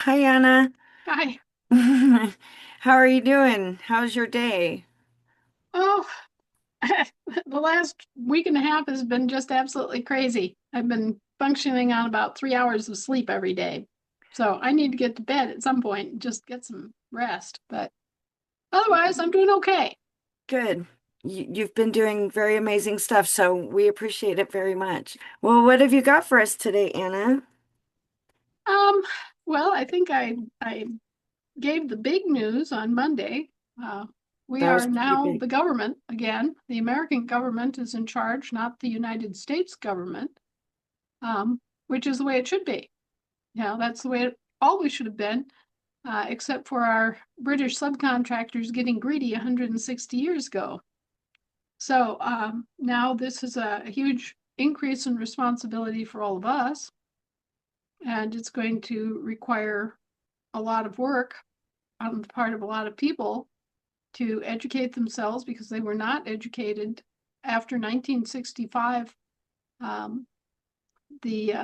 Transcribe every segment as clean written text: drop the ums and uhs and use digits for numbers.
Hi, Anna. Hi. How are you doing? How's your day? Oh, the last week and a half has been just absolutely crazy. I've been functioning on about 3 hours of sleep every day. So I need to get to bed at some point and just get some rest. But otherwise, I'm doing okay. Good. You've been doing very amazing stuff, so we appreciate it very much. Well, what have you got for us today, Anna? Um, well, I think I gave the big news on Monday. Uh, we That was are pretty now big. the government again. The American government is in charge, not the United States government, which is the way it should be. That's the way it always should have been, except for our British subcontractors getting greedy 160 years ago. So now this is a huge increase in responsibility for all of us, and it's going to require a lot of work on the part of a lot of people to educate themselves because they were not educated after 1965. Um, the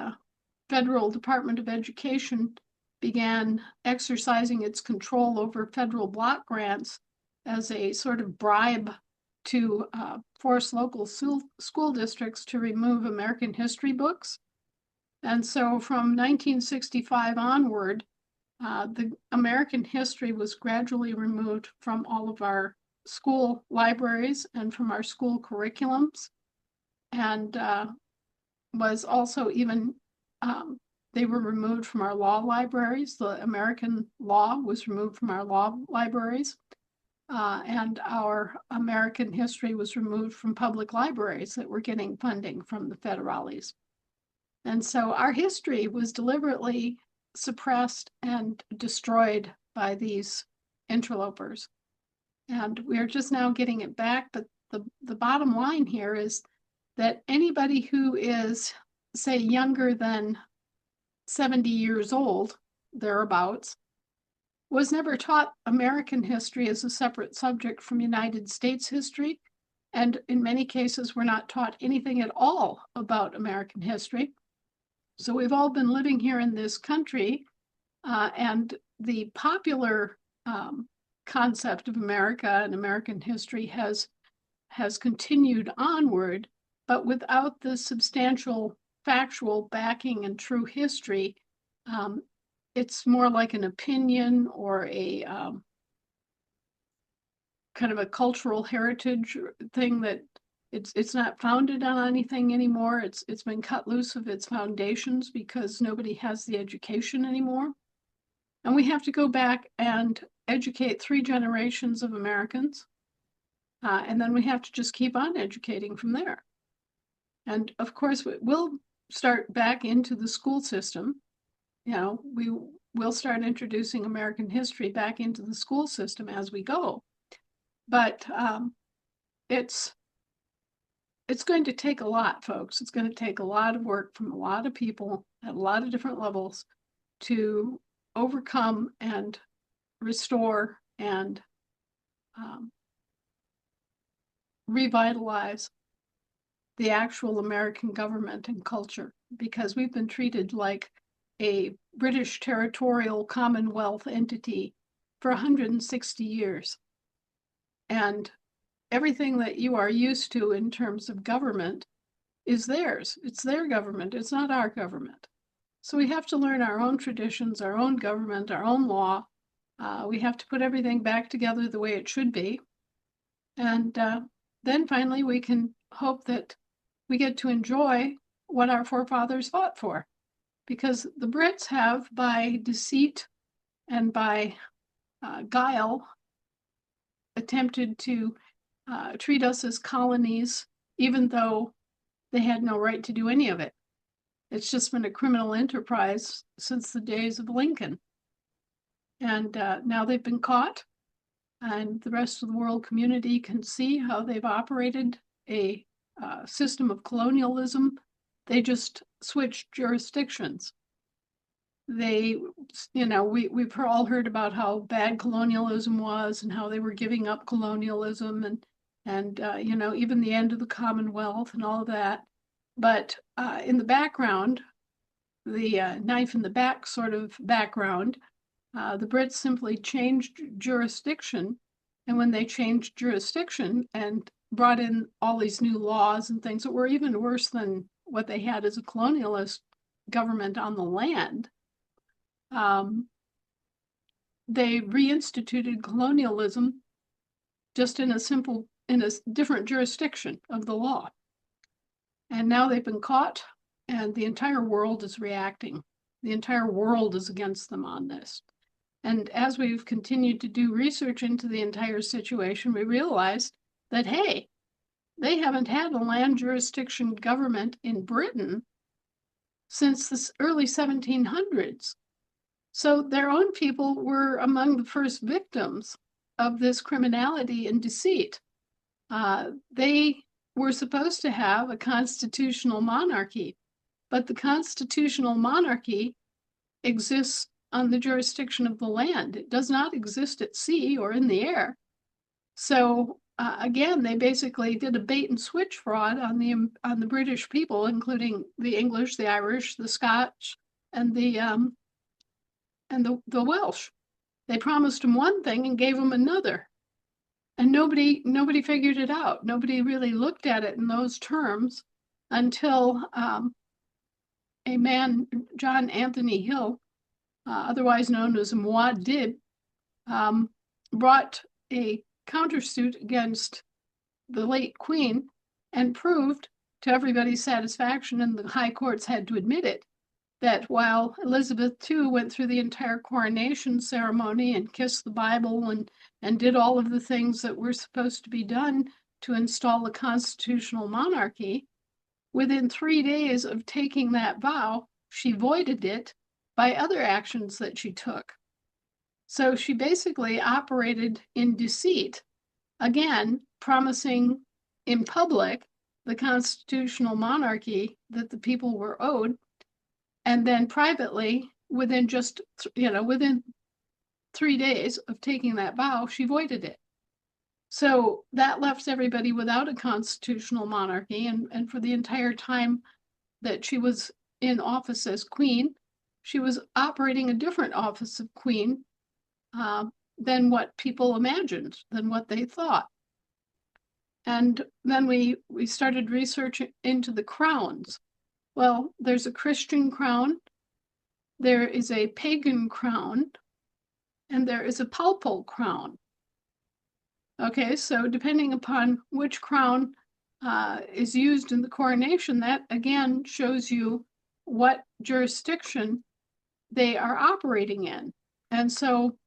Federal Department of Education began exercising its control over federal block grants as a sort of bribe to force local school districts to remove American history books. And so from 1965 onward, the American history was gradually removed from all of our school libraries and from our school curriculums, and was also even they were removed from our law libraries. The American law was removed from our law libraries, and our American history was removed from public libraries that were getting funding from the federales. And so our history was deliberately suppressed and destroyed by these interlopers. And we're just now getting it back. But the bottom line here is that anybody who is, say, younger than 70 years old, thereabouts, was never taught American history as a separate subject from United States history. And in many cases, we're not taught anything at all about American history. So we've all been living here in this country, and the popular concept of America and American history has continued onward, but without the substantial factual backing and true history. Um, it's more like an opinion or a kind of a cultural heritage thing that it's not founded on anything anymore. It's been cut loose of its foundations because nobody has the education anymore. And we have to go back and educate three generations of Americans. And then we have to just keep on educating from there. And of course, we'll start back into the school system. We will start introducing American history back into the school system as we go. But it's it's going to take a lot, folks. It's going to take a lot of work from a lot of people at a lot of different levels to overcome and restore and um, revitalize the actual American government and culture because we've been treated like a British territorial Commonwealth entity for 160 years. And everything that you are used to in terms of government is theirs. It's their government, it's not our government. So we have to learn our own traditions, our own government, our own law. We have to put everything back together the way it should be. And then finally, we can hope that we get to enjoy what our forefathers fought for. Because the Brits have, by deceit and by guile, attempted to treat us as colonies, even though they had no right to do any of it. It's just been a criminal enterprise since the days of Lincoln. And now they've been caught, and the rest of the world community can see how they've operated a system of colonialism. They just switched jurisdictions. They, we've all heard about how bad colonialism was and how they were giving up colonialism and even the end of the Commonwealth and all of that. But in the background, knife in the back sort of background. The Brits simply changed jurisdiction, and when they changed jurisdiction and brought in all these new laws and things that were even worse than what they had as a colonialist government on the land, they reinstituted colonialism just in a different jurisdiction of the law. And now they've been caught, and the entire world is reacting. The entire world is against them on this. And as we've continued to do research into the entire situation, we realized that, hey, they haven't had a land jurisdiction government in Britain since the early 1700s. So their own people were among the first victims of this criminality and deceit. They were supposed to have a constitutional monarchy, but the constitutional monarchy exists on the jurisdiction of the land. It does not exist at sea or in the air. So again, they basically did a bait and switch fraud on the British people, including the English, the Irish, the Scotch, and the Welsh. They promised them one thing and gave them another. And nobody figured it out. Nobody really looked at it in those terms until a man, John Anthony Hill, otherwise known as Muad'Dib, brought a countersuit against the late Queen and proved to everybody's satisfaction, and the high courts had to admit it, that while Elizabeth II went through the entire coronation ceremony and kissed the Bible and did all of the things that were supposed to be done to install a constitutional monarchy, within 3 days of taking that vow, she voided it by other actions that she took. So she basically operated in deceit, again, promising in public the constitutional monarchy that the people were owed, and then privately, within 3 days of taking that vow, she voided it. So that left everybody without a constitutional monarchy, and for the entire time that she was in office as queen, she was operating a different office of queen than what people imagined, than what they thought. And then we started researching into the crowns. Well, there's a Christian crown, there is a pagan crown, and there is a papal crown. Okay, so depending upon which crown is used in the coronation, that again shows you what jurisdiction they are operating in. And so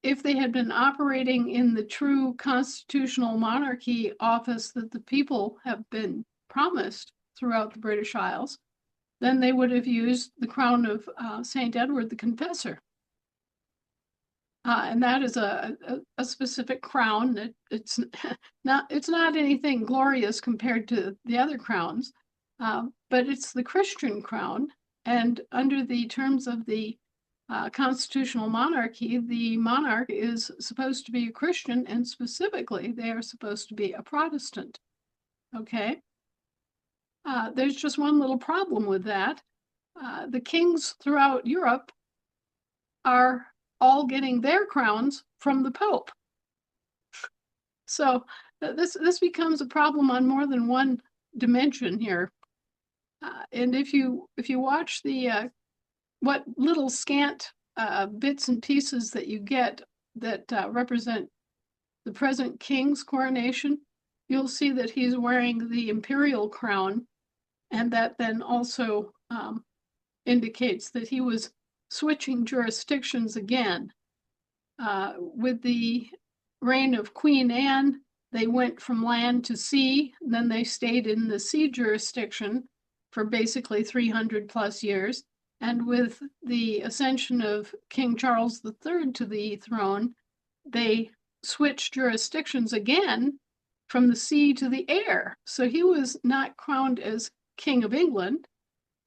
if they had been operating in the true constitutional monarchy office that the people have been promised throughout the British Isles, then they would have used the crown of St. Edward the Confessor. And that is a specific crown that it's not anything glorious compared to the other crowns, but it's the Christian crown. And under the terms of the constitutional monarchy, the monarch is supposed to be a Christian, and specifically, they are supposed to be a Protestant. Okay. There's just one little problem with that. The kings throughout Europe are all getting their crowns from the Pope. So this becomes a problem on more than one dimension here. And if you watch the what little scant bits and pieces that you get that represent the present king's coronation, you'll see that he's wearing the imperial crown, and that then also indicates that he was switching jurisdictions again. With the reign of Queen Anne, they went from land to sea, then they stayed in the sea jurisdiction for basically 300 plus years. And with the ascension of King Charles III to the throne, they switched jurisdictions again from the sea to the air. So he was not crowned as King of England.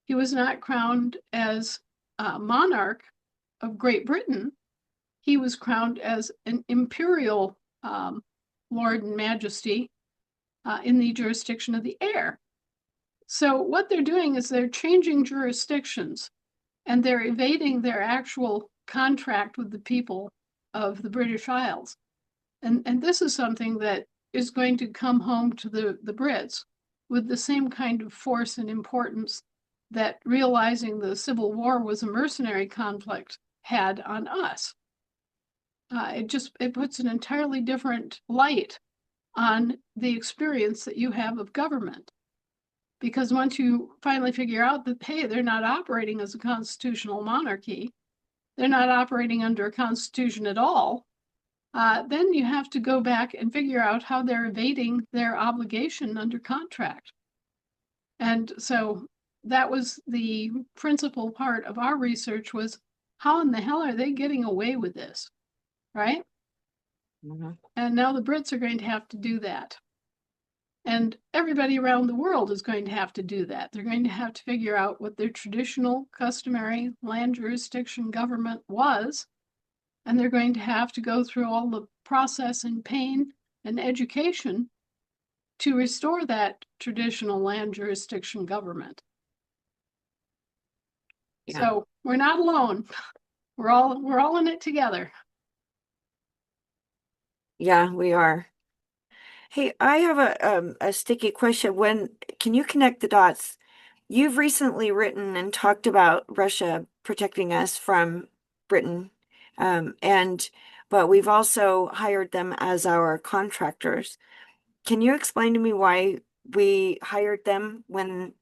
He was not crowned as monarch of Great Britain. He was crowned as an imperial Lord and Majesty in the jurisdiction of the air. So what they're doing is they're changing jurisdictions and they're evading their actual contract with the people of the British Isles. And this is something that is going to come home to the Brits with the same kind of force and importance that realizing the Civil War was a mercenary conflict had on us. It puts an entirely different light on the experience that you have of government. Because once you finally figure out that, hey, they're not operating as a constitutional monarchy, they're not operating under a constitution at all, then you have to go back and figure out how they're evading their obligation under contract. And so that was the principal part of our research was how in the hell are they getting away with this, right? Mhm. And now the Brits are going to have to do that. And everybody around the world is going to have to do that. They're going to have to figure out what their traditional, customary land jurisdiction government was. And they're going to have to go through all the process and pain and education to restore that traditional land jurisdiction government. Yeah. So we're not alone. We're all in it together. Yeah, we are. Hey, I have a sticky question. When can you connect the dots? You've recently written and talked about Russia protecting us from Britain, and but we've also hired them as our contractors. Can you explain to me why we hired them when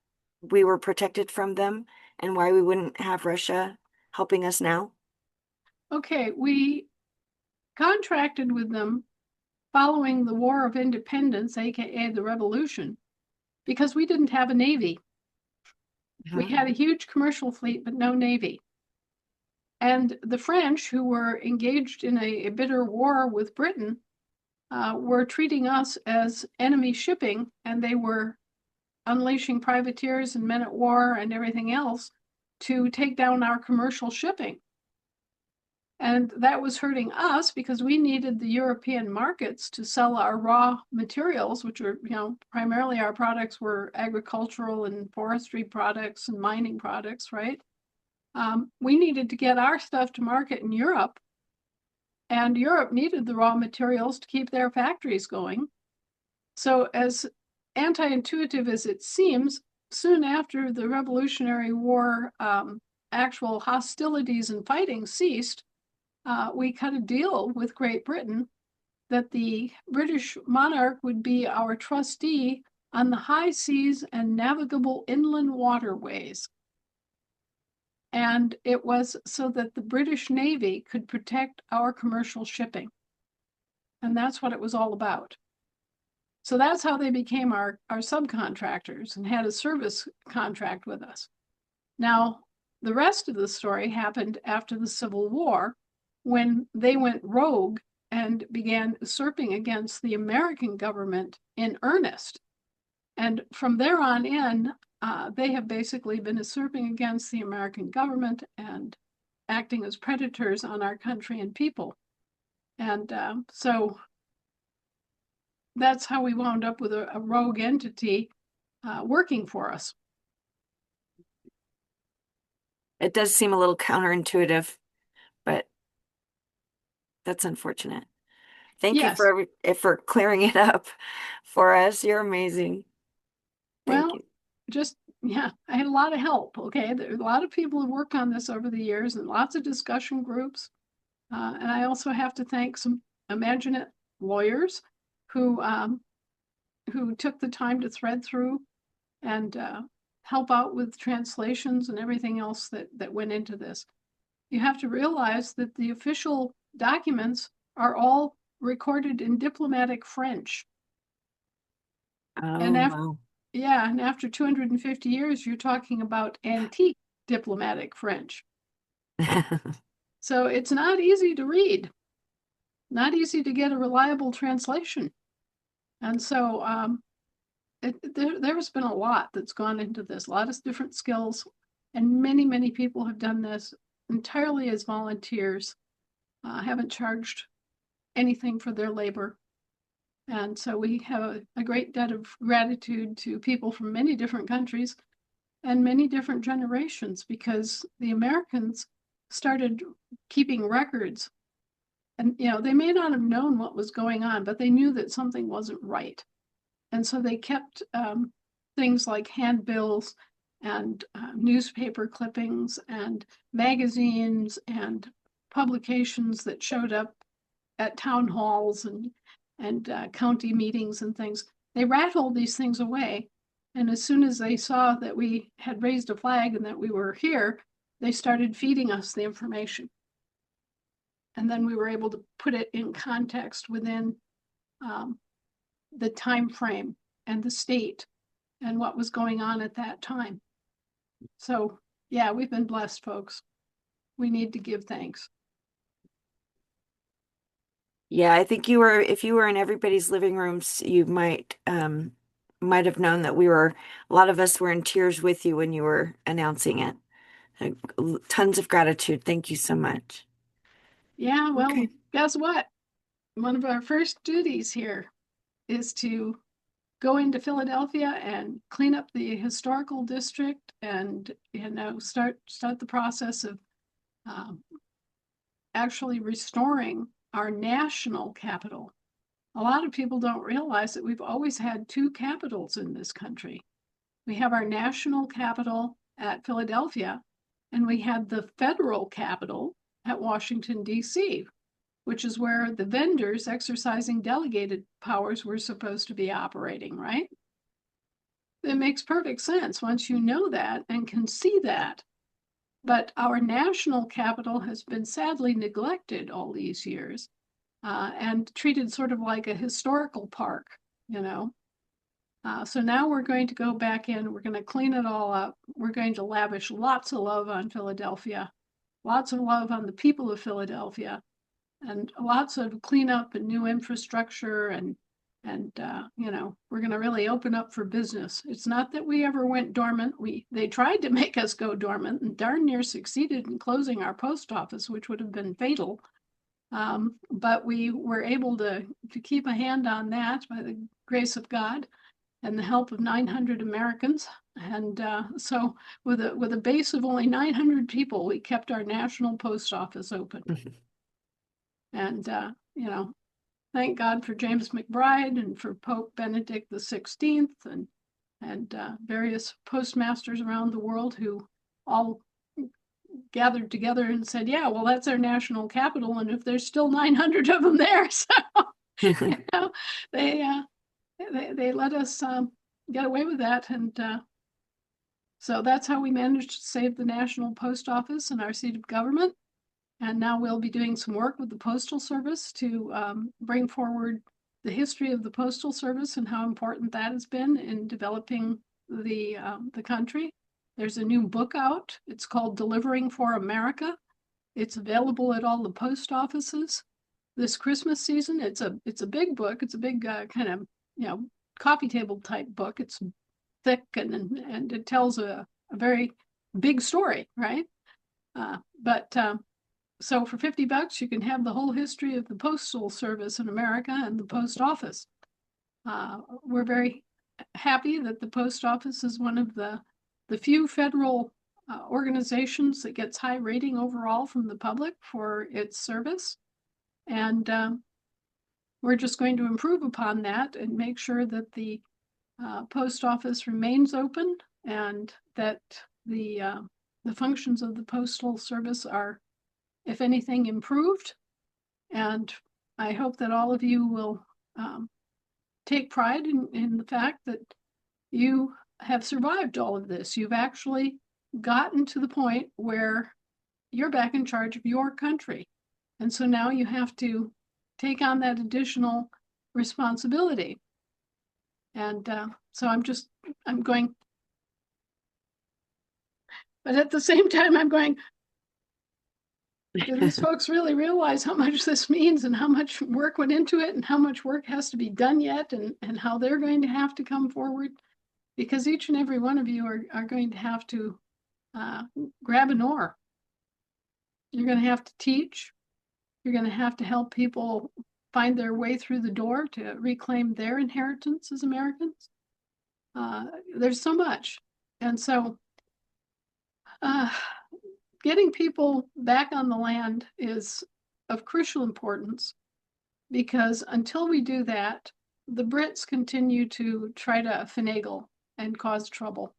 we were protected from them, and why we wouldn't have Russia helping us now? Okay, we contracted with them following the War of Independence, aka the Revolution, because we didn't have a navy. We Mhm. had a huge commercial fleet, but no navy. And the French, who were engaged in a bitter war with Britain, were treating us as enemy shipping, and they were unleashing privateers and men at war and everything else to take down our commercial shipping. And that was hurting us because we needed the European markets to sell our raw materials, which were, primarily our products were agricultural and forestry products and mining products, right? We needed to get our stuff to market in Europe, and Europe needed the raw materials to keep their factories going. So, as anti-intuitive as it seems, soon after the Revolutionary War, actual hostilities and fighting ceased, we cut a deal with Great Britain that the British monarch would be our trustee on the high seas and navigable inland waterways. And it was so that the British Navy could protect our commercial shipping. And that's what it was all about. So that's how they became our subcontractors and had a service contract with us. Now, the rest of the story happened after the Civil War when they went rogue and began usurping against the American government in earnest. And from there on in, they have basically been usurping against the American government and acting as predators on our country and people. And so that's how we wound up with a rogue entity working for us. It does seem a little counterintuitive, but that's unfortunate. Thank you Yes. for clearing it up for us. You're amazing. Thank Well, you. just, yeah, I had a lot of help. Okay. There are a lot of people who worked on this over the years and lots of discussion groups. And I also have to thank some Imaginet lawyers who um, who took the time to thread through and help out with translations and everything else that went into this. You have to realize that the official documents are all recorded in diplomatic French. And Oh, after, wow. yeah, and after 250 years, you're talking about antique diplomatic French. So it's not easy to read, not easy to get a reliable translation. And so there's been a lot that's gone into this, a lot of different skills, and many, many people have done this entirely as volunteers, haven't charged anything for their labor. And so we have a great debt of gratitude to people from many different countries and many different generations, because the Americans started keeping records. And, they may not have known what was going on, but they knew that something wasn't right. And so they kept things like handbills and newspaper clippings and magazines and publications that showed up at town halls and county meetings and things. They rattled these things away. And as soon as they saw that we had raised a flag and that we were here, they started feeding us the information. And then we were able to put it in context within the time frame and the state and what was going on at that time. So yeah, we've been blessed, folks. We need to give thanks. Yeah, I think if you were in everybody's living rooms, you might have known that a lot of us were in tears with you when you were announcing it. Tons of gratitude. Thank you so much. Yeah, well, Okay. guess what? One of our first duties here is to go into Philadelphia and clean up the historical district and start the process of um, actually restoring our national capital. A lot of people don't realize that we've always had two capitals in this country. We have our national capital at Philadelphia, and we had the federal capital at Washington, D.C., which is where the vendors exercising delegated powers were supposed to be operating, right? It makes perfect sense once you know that and can see that. But our national capital has been sadly neglected all these years and treated sort of like a historical park, you know. So now we're going to go back in, we're going to clean it all up. We're going to lavish lots of love on Philadelphia, lots of love on the people of Philadelphia, and lots of cleanup and new infrastructure and we're going to really open up for business. It's not that we ever went dormant. They tried to make us go dormant and darn near succeeded in closing our post office, which would have been fatal. But we were able to keep a hand on that by the grace of God and the help of 900 Americans. And so with a base of only 900 people, we kept our national post office open. And, thank God for James McBride and for Pope Benedict XVI and various postmasters around the world who all gathered together and said, yeah, well, that's our national capital. And if there's still 900 of them there, so, they let us get away with that. And so that's how we managed to save the National Post Office and our seat of government. And now we'll be doing some work with the Postal Service to bring forward the history of the Postal Service and how important that has been in developing the country. There's a new book out. It's called Delivering for America. It's available at all the post offices this Christmas season. It's a big book. It's a big kind of coffee table type book. It's thick and it tells a very big story, right? But so for $50, you can have the whole history of the Postal Service in America and the post office. We're very happy that the post office is one of the few federal organizations that gets high rating overall from the public for its service. And we're just going to improve upon that and make sure that the post office remains open and that the functions of the Postal Service are, if anything, improved. And I hope that all of you will take pride in the fact that you have survived all of this. You've actually gotten to the point where you're back in charge of your country. And so now you have to take on that additional responsibility. And so I'm going, but at the same time, I'm going, do these folks really realize how much this means and how much work went into it and how much work has to be done yet and how they're going to have to come forward? Because each and every one of you are going to have to grab an oar. You're going to have to teach. You're going to have to help people find their way through the door to reclaim their inheritance as Americans. There's so much. And so uh, getting people back on the land is of crucial importance, because until we do that, the Brits continue to try to finagle and cause trouble.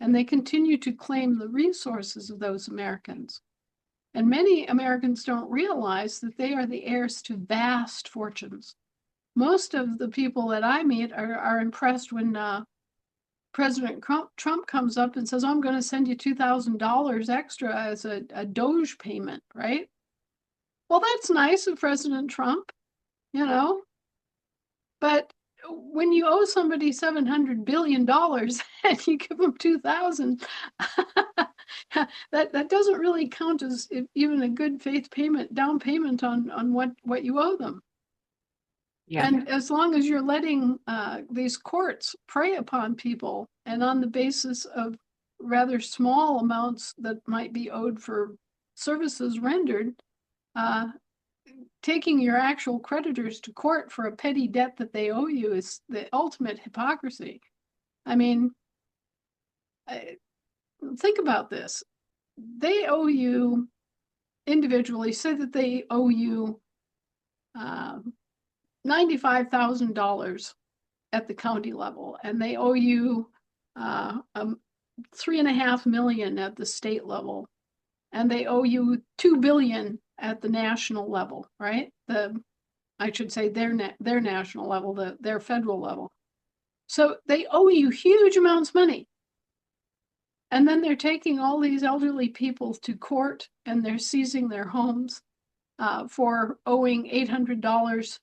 And they continue to claim the resources of those Americans. And many Americans don't realize that they are the heirs to vast fortunes. Most of the people that I meet are impressed when President Trump comes up and says, I'm going to send you $2,000 extra as a Doge payment, right? Well, that's nice of President Trump, you know, but when you owe somebody $700 billion and you give them 2,000, that doesn't really count as even a good faith payment, down payment on what you owe them. Yeah. And as long as you're letting these courts prey upon people, and on the basis of rather small amounts that might be owed for services rendered, uh, taking your actual creditors to court for a petty debt that they owe you is the ultimate hypocrisy. I mean, think about this. They owe you individually, say that they owe you $95,000 at the county level, and they owe you $3.5 million at the state level, and they owe you $2 billion at the national level, right? I should say their national level, their federal level. So they owe you huge amounts of money. And then they're taking all these elderly people to court, and they're seizing their homes for owing $800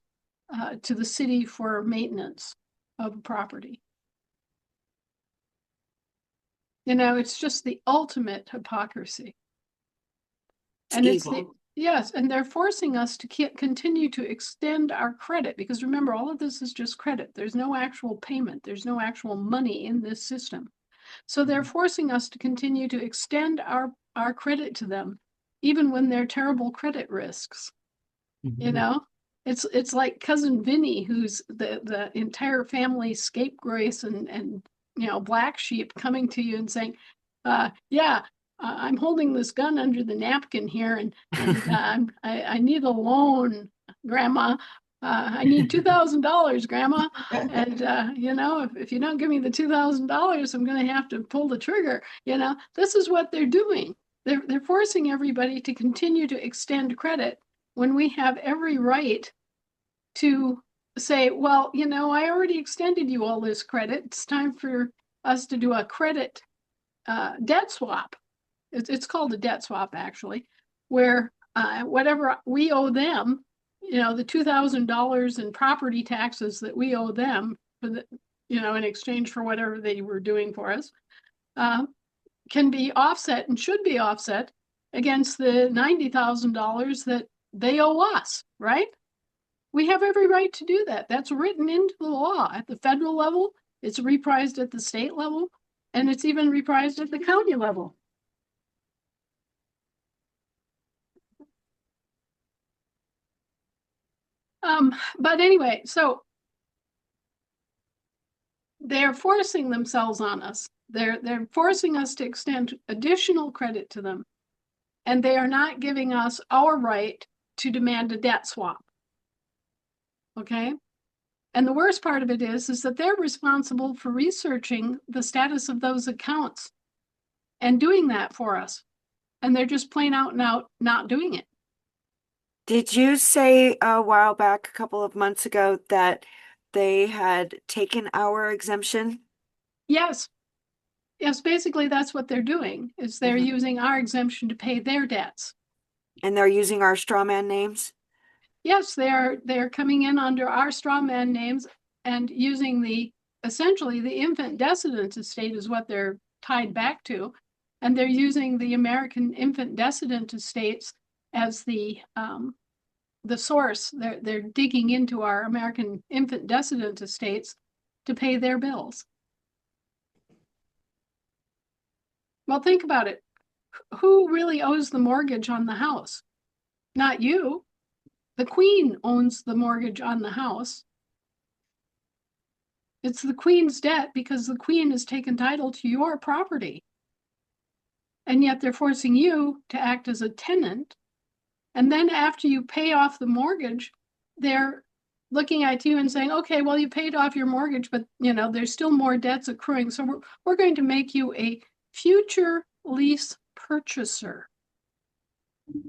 to the city for maintenance of property. You know, it's just the ultimate hypocrisy. It's And evil. yes, and they're forcing us to continue to extend our credit, because remember, all of this is just credit. There's no actual payment. There's no actual money in this system. So they're forcing us to continue to extend our credit to them, even when they're terrible credit risks. You know, it's like cousin Vinny, who's the entire family scapegrace and black sheep, coming to you and saying, yeah, I'm holding this gun under the napkin here, and I need a loan, Grandma. I need $2,000, Grandma. And if you don't give me the $2,000, I'm going to have to pull the trigger. This is what they're doing. They're forcing everybody to continue to extend credit when we have every right to say, well, I already extended you all this credit. It's time for us to do a credit debt swap. It's called a debt swap, actually, where whatever we owe them, the $2,000 in property taxes that we owe them for in exchange for whatever they were doing for us, can be offset and should be offset against the $90,000 that they owe us, right? We have every right to do that. That's written into the law at the federal level. It's reprised at the state level, and it's even reprised at the county level. But anyway, so they're forcing themselves on us. They're forcing us to extend additional credit to them, and they are not giving us our right to demand a debt swap. Okay? And the worst part of it is that they're responsible for researching the status of those accounts and doing that for us. And they're just plain out and out not doing it. Did you say a while back, a couple of months ago, that they had taken our exemption? Yes. Yes, basically that's what they're doing, is they're using our exemption to pay their debts. And they're using our straw man names? Yes, they're coming in under our straw man names and using essentially the infant decedent estate is what they're tied back to. And they're using the American infant decedent estates as the source. They're digging into our American infant decedent estates to pay their bills. Well, think about it. Who really owes the mortgage on the house? Not you. the Queen owns the mortgage on the house. It's the Queen's debt because the Queen has taken title to your property. And yet they're forcing you to act as a tenant. And then after you pay off the mortgage, they're looking at you and saying, okay, well, you paid off your mortgage, but there's still more debts accruing. So we're going to make you a future lease purchaser.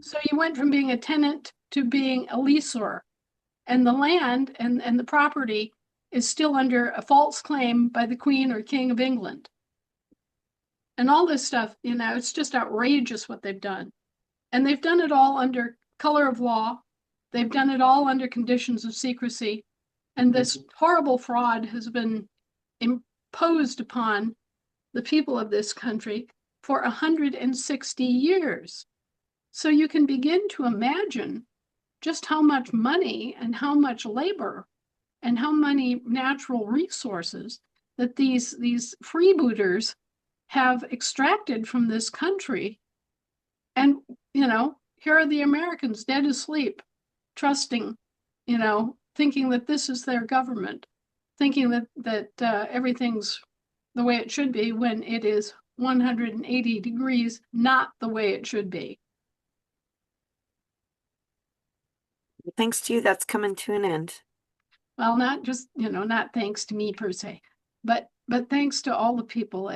So you went from being a tenant to being a leaser, and the land and the property is still under a false claim by the Queen or King of England. And all this stuff, it's just outrageous what they've done. And they've done it all under color of law. They've done it all under conditions of secrecy. And this horrible fraud has been imposed upon the people of this country for 160 years. So you can begin to imagine just how much money and how much labor and how many natural resources that these freebooters have extracted from this country. And, here are the Americans dead asleep, trusting, thinking that this is their government, thinking that everything's the way it should be when it is 180 degrees, not the way it should be. Thanks to you, that's coming to an end. Well, not just, not thanks to me per se, but thanks to all the people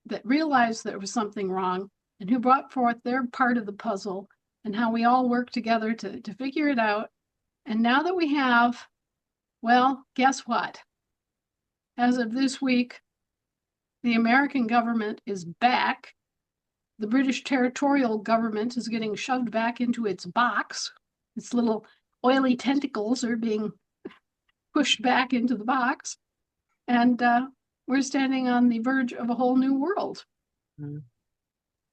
that realized there was something wrong and who brought forth their part of the puzzle and how we all work together to figure it out. And now that we have, well, guess what? As of this week, the American government is back. The British territorial government is getting shoved back into its box. Its little oily tentacles are being pushed back into the box. And we're standing on the verge of a whole new world. Mm.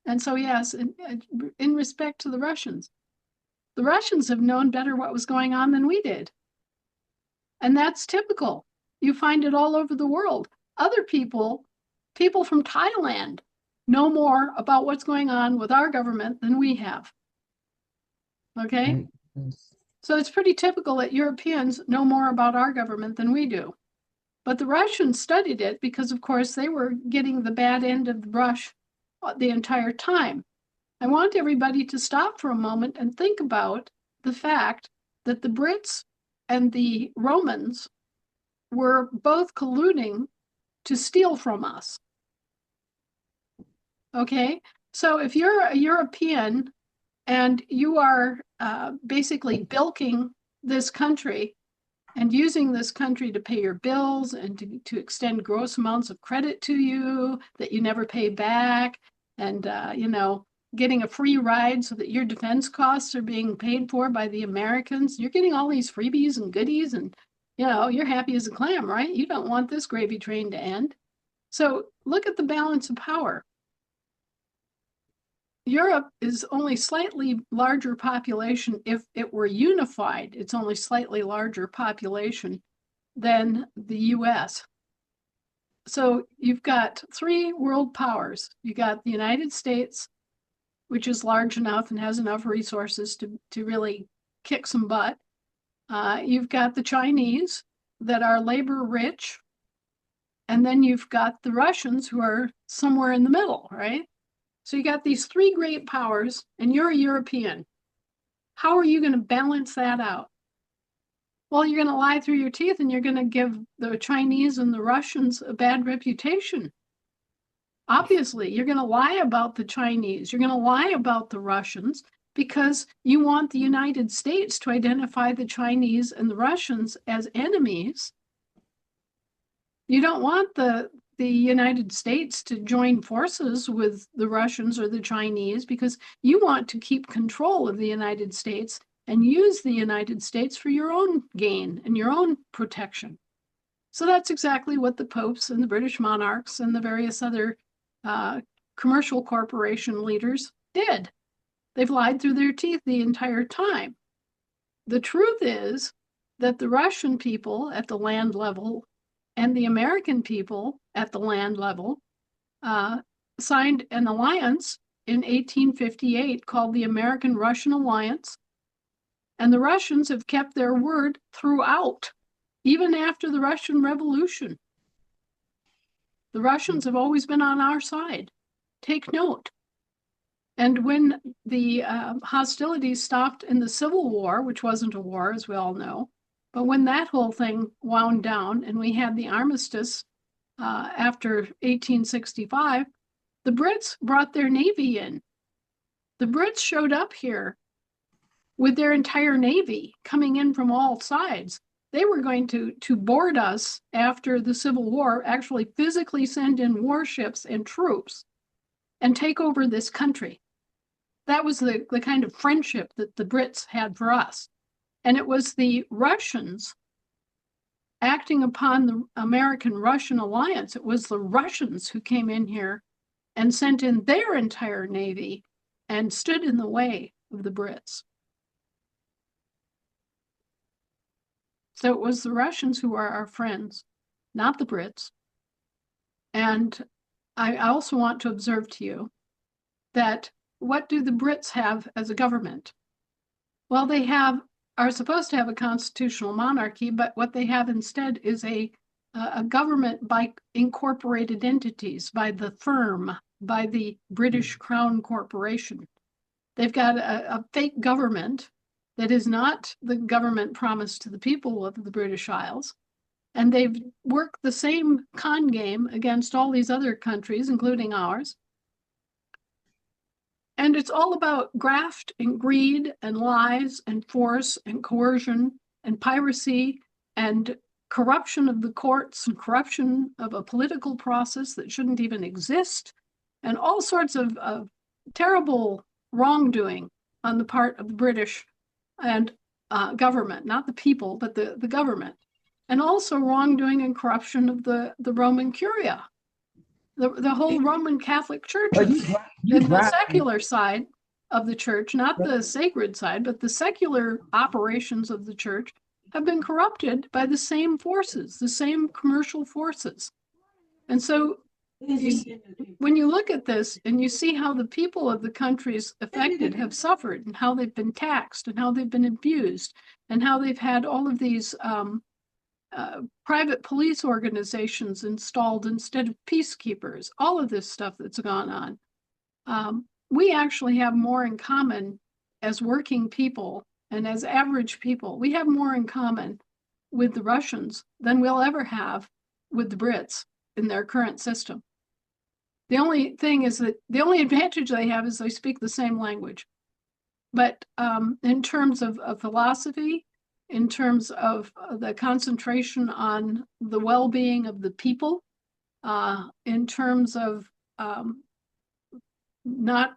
And so, yes, in respect to the Russians have known better what was going on than we did. And that's typical. You find it all over the world. Other people from Thailand, know more about what's going on with our government than we have. Okay? So it's pretty typical that Europeans know more about our government than we do. But the Russians studied it because, of course, they were getting the bad end of the brush the entire time. I want everybody to stop for a moment and think about the fact that the Brits and the Romans were both colluding to steal from us. Okay, so if you're a European and you are basically bilking this country and using this country to pay your bills and to extend gross amounts of credit to you that you never pay back, and getting a free ride so that your defense costs are being paid for by the Americans, you're getting all these freebies and goodies, and you're happy as a clam, right? You don't want this gravy train to end. So look at the balance of power. Europe is only slightly larger population. If it were unified, it's only slightly larger population than the US. So you've got three world powers. You got the United States, which is large enough and has enough resources to really kick some butt. You've got the Chinese that are labor rich. And then you've got the Russians who are somewhere in the middle, right? So you got these three great powers, and you're a European. How are you going to balance that out? Well, you're going to lie through your teeth, and you're going to give the Chinese and the Russians a bad reputation. Obviously, you're going to lie about the Chinese. You're going to lie about the Russians because you want the United States to identify the Chinese and the Russians as enemies. You don't want the United States to join forces with the Russians or the Chinese because you want to keep control of the United States and use the United States for your own gain and your own protection. So that's exactly what the popes and the British monarchs and the various other commercial corporation leaders did. They've lied through their teeth the entire time. The truth is that the Russian people at the land level and the American people at the land level signed an alliance in 1858 called the American-Russian Alliance. And the Russians have kept their word throughout, even after the Russian Revolution. The Russians have always been on our side. Take note. And when the hostilities stopped in the Civil War, which wasn't a war, as we all know, but when that whole thing wound down and we had the armistice after 1865, the Brits brought their navy in. The Brits showed up here with their entire navy coming in from all sides. They were going to board us after the Civil War, actually physically send in warships and troops and take over this country. That was the kind of friendship that the Brits had for us. And it was the Russians acting upon the American-Russian alliance. It was the Russians who came in here and sent in their entire navy and stood in the way of the Brits. So it was the Russians who are our friends, not the Brits. And I also want to observe to you that what do the Brits have as a government? Well, they are supposed to have a constitutional monarchy, but what they have instead is a government by incorporated entities, by the firm, by the British Crown Corporation. They've got a fake government that is not the government promised to the people of the British Isles. And they've worked the same con game against all these other countries, including ours. And it's all about graft and greed and lies and force and coercion and piracy and corruption of the courts and corruption of a political process that shouldn't even exist, and all sorts of terrible wrongdoing on the part of the British and government, not the people, but the government, and also wrongdoing and corruption of the Roman Curia, the whole Roman Catholic Church, the secular side of the church, not the sacred side, but the secular operations of the church have been corrupted by the same forces, the same commercial forces. And so when you look at this and you see how the people of the countries affected have suffered and how they've been taxed and how they've been abused and how they've had all of these private police organizations installed instead of peacekeepers, all of this stuff that's gone on, we actually have more in common as working people and as average people. We have more in common with the Russians than we'll ever have with the Brits in their current system. The only thing is that the only advantage they have is they speak the same language. But in terms of philosophy, in terms of the concentration on the well-being of the people, in terms of not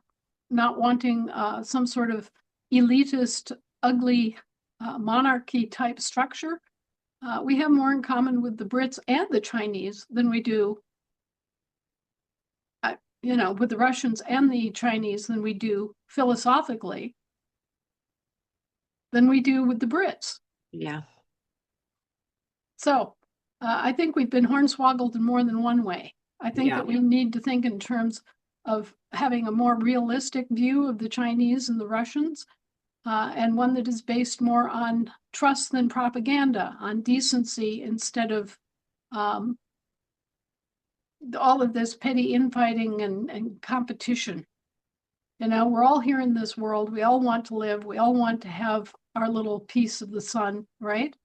wanting some sort of elitist, ugly monarchy type structure, we have more in common with the Brits and the Chinese than we do, with the Russians and the Chinese than we do philosophically, than we do with the Brits. Yeah. So I think we've been hornswoggled in more than one way. I think that we need to think in terms of having a more realistic view of the Chinese and the Russians, and one that is based more on trust than propaganda, on decency instead of all of this petty infighting and competition. We're all here in this world. We all want to live. We all want to have our little piece of the sun, right?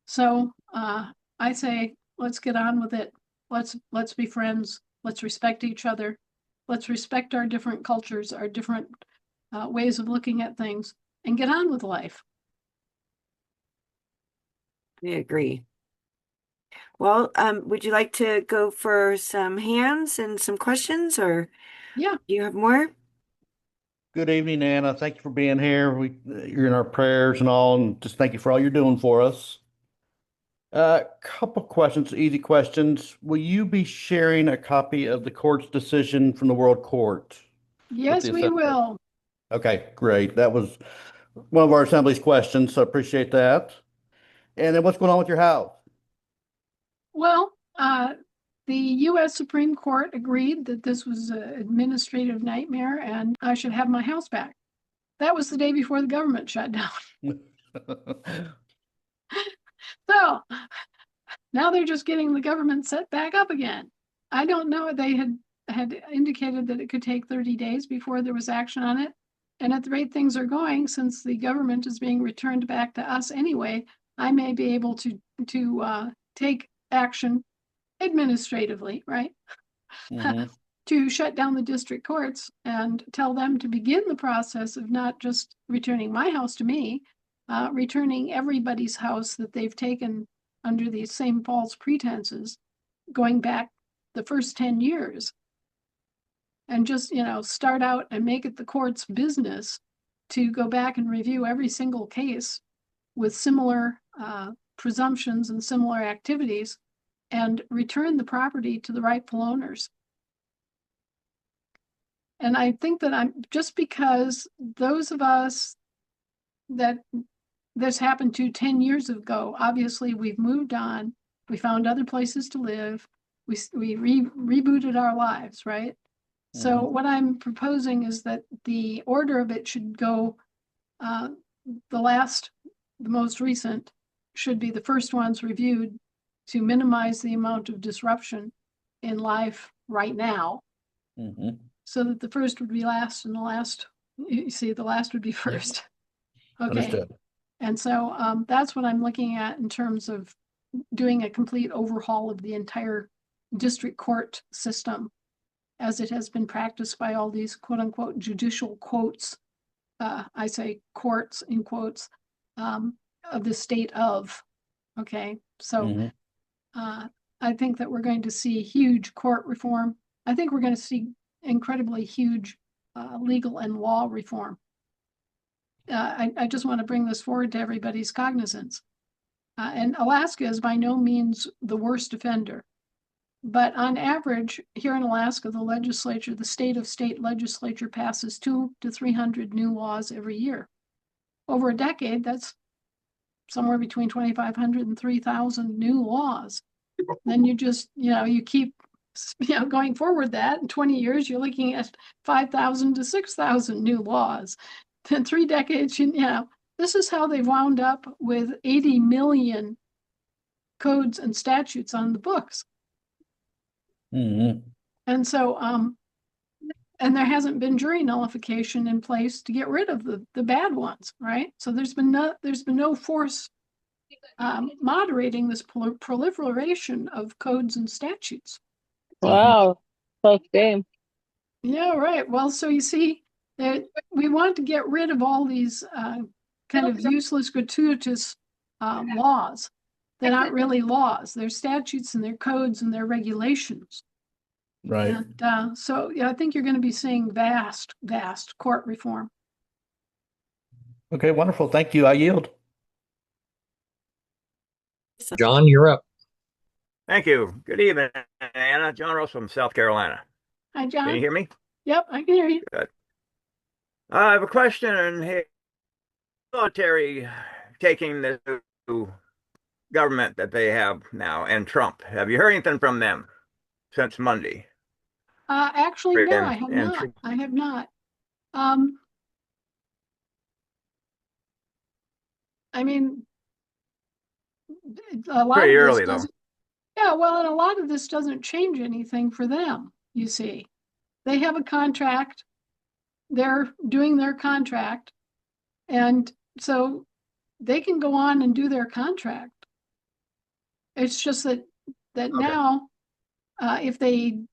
So I say, let's get on with it. Let's be friends. Let's respect each other. Let's respect our different cultures, our different ways of looking at things, and get on with life. I agree. Well, would you like to go for some hands and some questions, or Yeah. do you have more? Good evening, Anna. Thank you for being here. You're in our prayers and all, and just thank you for all you're doing for us. A couple questions, easy questions. Will you be sharing a copy of the court's decision from the World Court? Yes, we will. Okay, great. That was one of our assembly's questions, so I appreciate that. And then what's going on with your house? Well, the U.S. Supreme Court agreed that this was an administrative nightmare and I should have my house back. That was the day before the government shut down. So now they're just getting the government set back up again. I don't know. They had indicated that it could take 30 days before there was action on it. And at the rate things are going, since the government is being returned back to us anyway, I may be able to take action administratively, right? Mhm. To shut down the district courts and tell them to begin the process of not just returning my house to me, returning everybody's house that they've taken under these same false pretenses, going back the first 10 years. And just, start out and make it the court's business to go back and review every single case with similar presumptions and similar activities and return the property to the rightful owners. And I think that I'm just because those of us that this happened to 10 years ago, obviously we've moved on. We found other places to live. We rebooted our lives, right? So what I'm proposing is that the order of it should go, the most recent should be the first ones reviewed to minimize the amount of disruption in life right now, Mhm. so that the first would be last and the last, the last would be first. Okay. Understood. And so that's what I'm looking at in terms of doing a complete overhaul of the entire district court system as it has been practiced by all these quote unquote judicial quotes. I say courts in quotes, of the state of. Okay. So Mhm. I think that we're going to see huge court reform. I think we're going to see incredibly huge legal and law reform. I just want to bring this forward to everybody's cognizance. And Alaska is by no means the worst offender. But on average, here in Alaska, the state legislature passes 200 to 300 new laws every year. Over a decade, that's somewhere between 2,500 and 3,000 new laws. Then you just, you keep, going forward that in 20 years, you're looking at 5,000 to 6,000 new laws. In 3 decades, this is how they've wound up with 80 million codes and statutes on the books. Mhm. And so, and there hasn't been jury nullification in place to get rid of the bad ones, right? So there's been no force moderating this proliferation of codes and statutes. Wow, tough game. Yeah, right. Well, so you see that we want to get rid of all these kind of useless, gratuitous laws. They're not really laws. They're statutes and they're codes and they're regulations. Right. And so yeah, I think you're going to be seeing vast, vast court reform. Okay, wonderful. Thank you. I yield. John, you're up. Thank you. Good evening, Anna. John Rose from South Carolina. Hi, Can John. you hear me? Yep, I can hear you. Good. I have a question here. Military taking the new government that they have now and Trump. Have you heard anything from them since Monday? Actually, no, I have And not. I have not. I mean, a lot Pretty of this early, though. doesn't. Yeah, well, and a lot of this doesn't change anything for them, you see. They have a contract, they're doing their contract, and so they can go on and do their contract. It's just that Okay. now, if they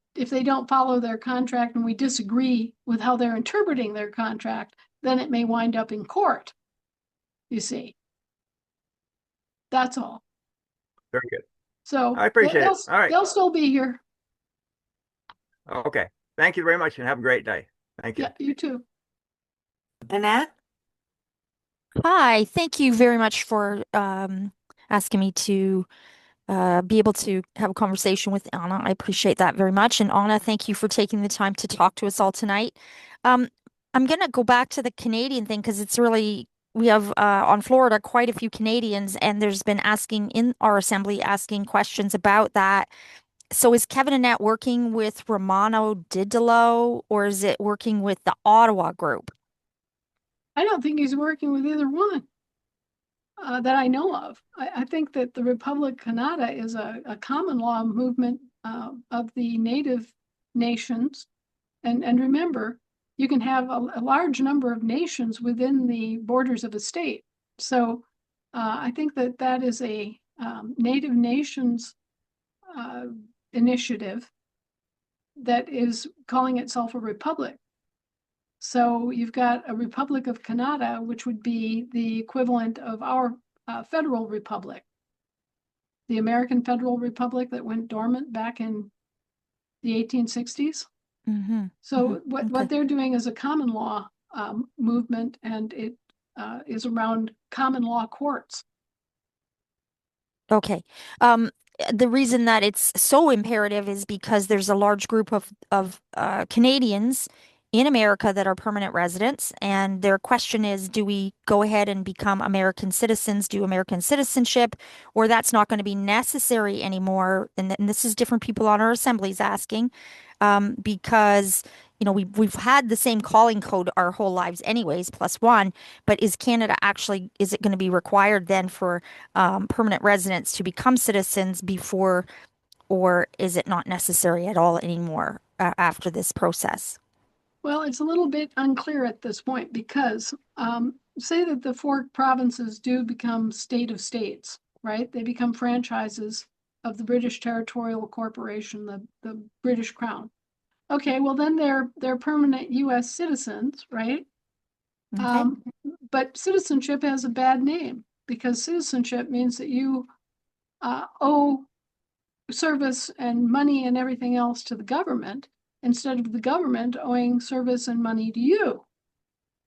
don't follow their contract and we disagree with how they're interpreting their contract, then it may wind up in court, you see. That's all. Very good. So I appreciate it. All right. they'll still be here. Okay. Thank you very much and have a great day. Thank you. Yeah, you too. Annette? Hi, thank you very much for asking me to be able to have a conversation with Anna. I appreciate that very much. And Anna, thank you for taking the time to talk to us all tonight. I'm going to go back to the Canadian thing because it's really, we have on Florida quite a few Canadians, and there's been asking in our assembly asking questions about that. So is Kevin Annette working with Romano Didelot, or is it working with the Ottawa group? I don't think he's working with either one. that I know of. I think that the Republic Canada is a common law movement of the native nations. And remember, you can have a large number of nations within the borders of a state. So I think that that is a Native Nations initiative that is calling itself a republic. So you've got a Republic of Canada, which would be the equivalent of our federal republic, the American Federal Republic that went dormant back in the 1860s. Mm-hmm. So Okay. what they're doing is a common law movement, and it is around common law courts. Okay. The reason that it's so imperative is because there's a large group of Canadians in America that are permanent residents, and their question is, do we go ahead and become American citizens, do American citizenship, or that's not going to be necessary anymore? And this is different people on our assemblies asking, because we've had the same calling code our whole lives anyways, plus one. But is Canada actually, is it going to be required then for permanent residents to become citizens before, or is it not necessary at all anymore after this process? Well, it's a little bit unclear at this point because say that the four provinces do become state of states, right? They become franchises of the British Territorial Corporation, the British Crown. Okay, well then they're permanent US citizens, right? Okay. But citizenship has a bad name because citizenship means that you owe service and money and everything else to the government instead of the government owing service and money to you.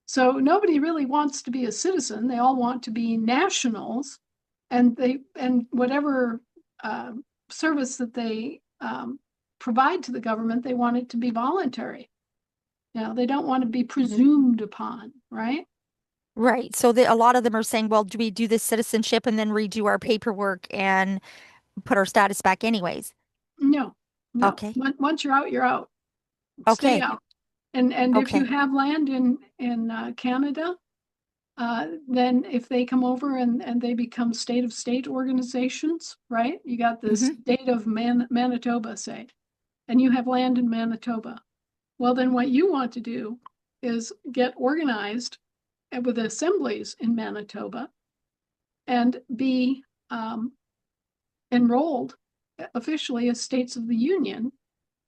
So nobody really wants to be a citizen. They all want to be nationals, and whatever service that they provide to the government, they want it to be voluntary. They don't want to be presumed upon, right? Right. So a lot of them are saying, well, do we do this citizenship and then redo our paperwork and put our status back anyways? No. Okay. Once you're out, you're out. Stay Okay. out. And if you Okay. have land in Canada, then if they come over and they become state of state organizations, right? You got the Mm-hmm. state of Manitoba, say, and you have land in Manitoba. Well, then what you want to do is get organized with assemblies in Manitoba and be enrolled officially as states of the Union,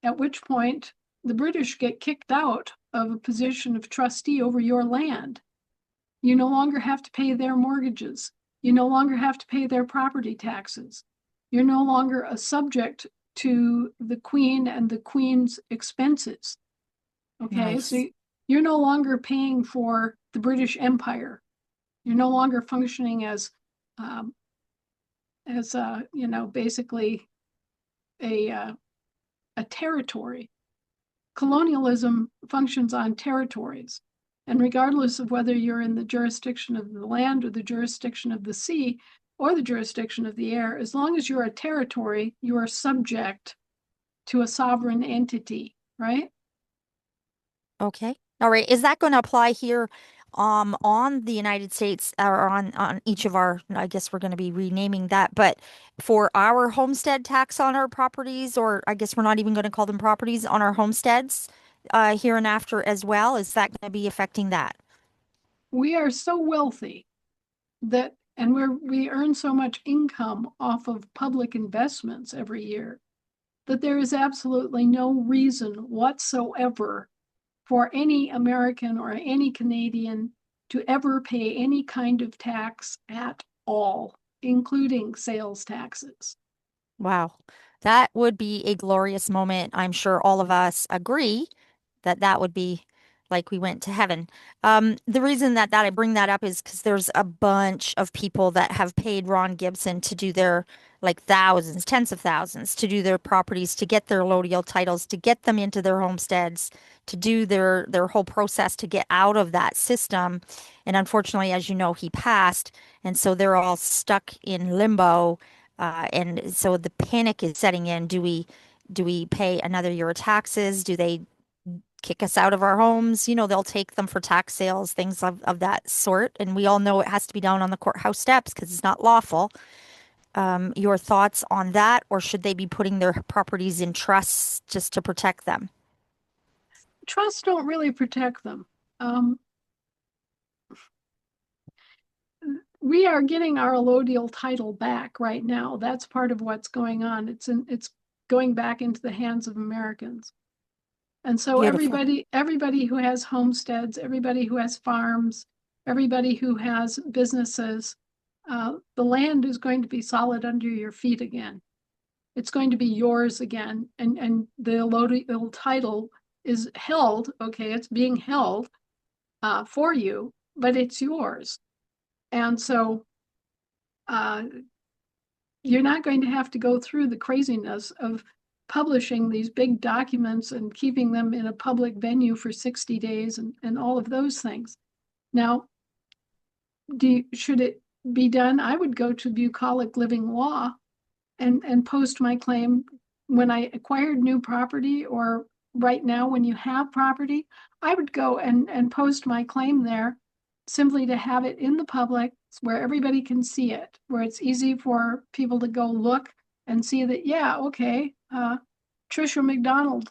at which point the British get kicked out of a position of trustee over your land. You no longer have to pay their mortgages. You no longer have to pay their property taxes. You're no longer a subject to the Queen and the Queen's expenses. Okay, Nice. so you're no longer paying for the British Empire. You're no longer functioning as basically a territory. Colonialism functions on territories. And regardless of whether you're in the jurisdiction of the land or the jurisdiction of the sea or the jurisdiction of the air, as long as you're a territory, you are subject to a sovereign entity, right? Okay. All right. Is that going to apply here on the United States or on each of our, I guess we're going to be renaming that, but for our homestead tax on our properties, or I guess we're not even going to call them properties on our homesteads here and after as well, is that going to be affecting that? We are so wealthy that, and we earn so much income off of public investments every year, that there is absolutely no reason whatsoever for any American or any Canadian to ever pay any kind of tax at all, including sales taxes. Wow. That would be a glorious moment. I'm sure all of us agree that that would be like we went to heaven. The reason that I bring that up is because there's a bunch of people that have paid Ron Gibson to do their like thousands, tens of thousands to do their properties, to get their allodial titles, to get them into their homesteads, to do their whole process to get out of that system. And unfortunately, as you know, he passed, and so they're all stuck in limbo. And so the panic is setting in. Do we pay another year of taxes? Do they kick us out of our homes. They'll take them for tax sales, things of that sort. And we all know it has to be done on the courthouse steps because it's not lawful. Your thoughts on that, or should they be putting their properties in trusts just to protect them? Trusts don't really protect them. We are getting our allodial title back right now. That's part of what's going on. It's going back into the hands of Americans. And so Beautiful. everybody who has homesteads, everybody who has farms, everybody who has businesses, the land is going to be solid under your feet again. It's going to be yours again. And the allodial title is held, okay, it's being held for you, but it's yours. And so you're not going to have to go through the craziness of publishing these big documents and keeping them in a public venue for 60 days and all of those things. Now, should it be done? I would go to Bucolic Living Law and post my claim when I acquired new property, or right now when you have property. I would go and post my claim there, simply to have it in the public where everybody can see it, where it's easy for people to go look and see that, yeah, okay, Trisha McDonald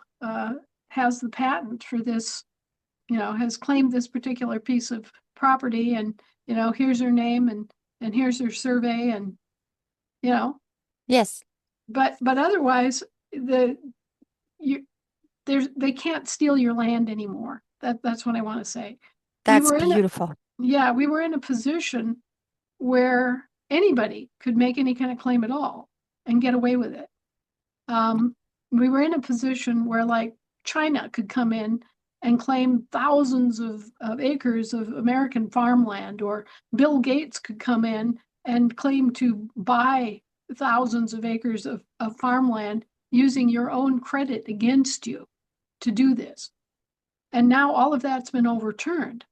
has the patent for this, has claimed this particular piece of property, and, here's her name and here's her survey, and, Yes, but otherwise they can't steal your land anymore. That's what I want to say. that's beautiful. We were in a position where anybody could make any kind of claim at all and get away with it. We were in a position where, like, China could come in and claim thousands of acres of American farmland, or Bill Gates could come in and claim to buy thousands of acres of farmland using your own credit against you to do this. And now all of that's been overturned.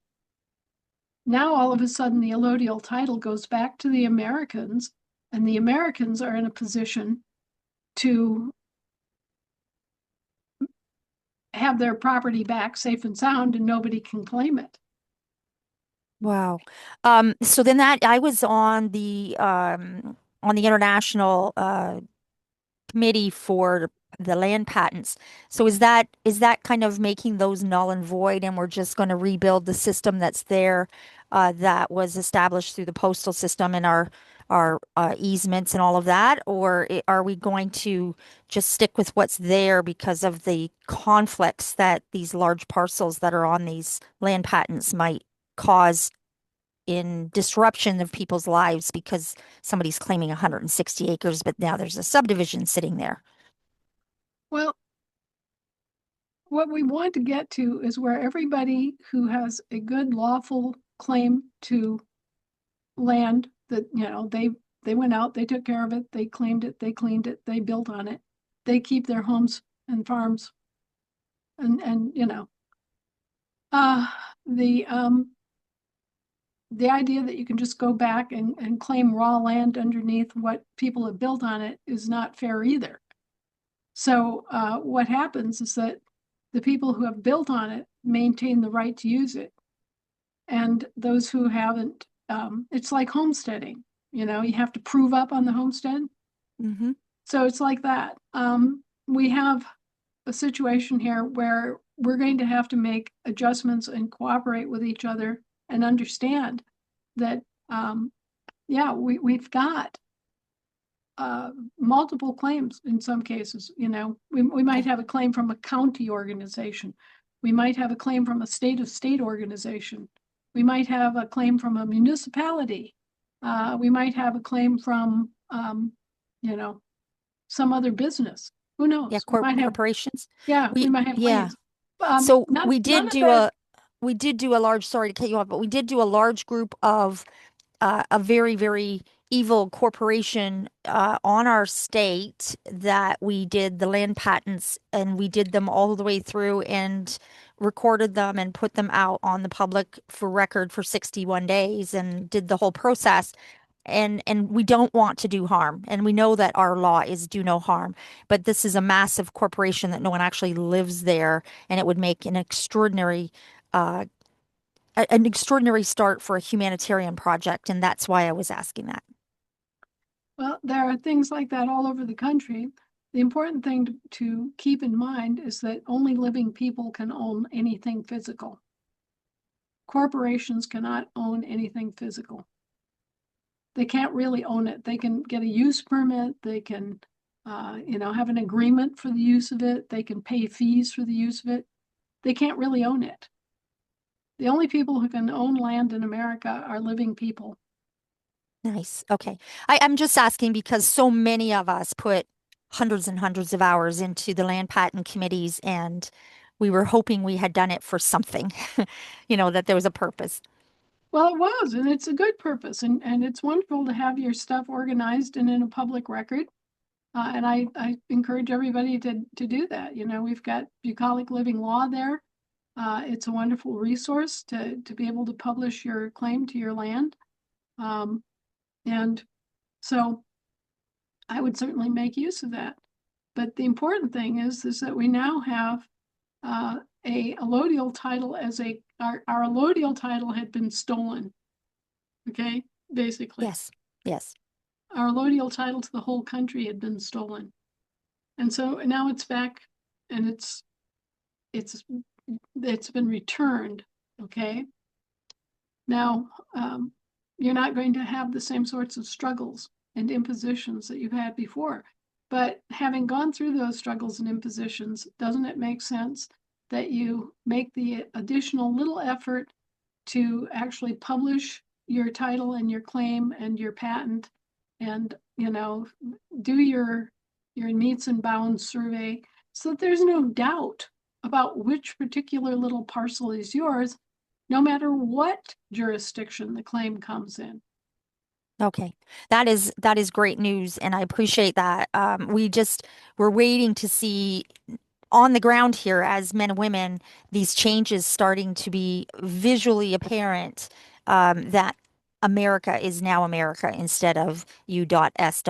Now all of a sudden the allodial title goes back to the Americans, and the Americans are in a position to have their property back safe and sound, and nobody can claim it. Wow. So then that I was on the international committee for the land patents. So is that kind of making those null and void, and we're just going to rebuild the system that's there, that was established through the postal system and our easements and all of that, or are we going to just stick with what's there because of the conflicts that these large parcels that are on these land patents might cause in disruption of people's lives because somebody's claiming 160 acres, but now there's a subdivision sitting there? Well, what we want to get to is where everybody who has a good lawful claim to land that, they went out, they took care of it, they claimed it, they cleaned it, they built on it, they keep their homes and farms, and the idea that you can just go back and claim raw land underneath what people have built on it is not fair either. So what happens is that the people who have built on it maintain the right to use it, and those who haven't, it's like homesteading. You have to prove up on the homestead. Mm-hmm. So it's like that. We have a situation here where we're going to have to make adjustments and cooperate with each other and understand that, we've got multiple claims in some cases. We might have a claim from a county organization. We might have a claim from a state organization. We might have a claim from a municipality. We might have a claim from, some other business. Who knows? Yeah, We might have, corporations. we might have Yeah. claims. So None we of did do that- a large, sorry to cut you off, but we did do a large group of a very, very evil corporation on our state that we did the land patents, and we did them all the way through and recorded them and put them out on the public for record for 61 days and did the whole process. and we don't want to do harm. And we know that our law is do no harm, but this is a massive corporation that no one actually lives there, and it would make uh, an extraordinary start for a humanitarian project, and that's why I was asking that. Well, there are things like that all over the country. The important thing to keep in mind is that only living people can own anything physical. Corporations cannot own anything physical. They can't really own it. They can get a use permit. They can, have an agreement for the use of it. They can pay fees for the use of it. They can't really own it. The only people who can own land in America are living people. Nice. Okay. I'm just asking because so many of us put hundreds and hundreds of hours into the land patent committees, and we were hoping we had done it for something, that there was a purpose. Well, it was, and it's a good purpose, and it's wonderful to have your stuff organized and in a public record. And I encourage everybody to do that. We've got bucolic living law there. It's a wonderful resource to be able to publish your claim to your land. And so I would certainly make use of that. But the important thing is that we now have a allodial title our allodial title had been stolen. Okay, basically. Yes. Yes. Our allodial title to the whole country had been stolen. And so now it's back, and it's been returned. Okay. Now, you're not going to have the same sorts of struggles and impositions that you've had before. But having gone through those struggles and impositions, doesn't it make sense that you make the additional little effort to actually publish your title and your claim and your patent, and do your meets and bounds survey, so that there's no doubt about which particular little parcel is yours, no matter what jurisdiction the claim comes in. Okay. That is great news, and I appreciate that. We're waiting to see on the ground here as men and women, these changes starting to be visually apparent, that America is now America instead of U.S.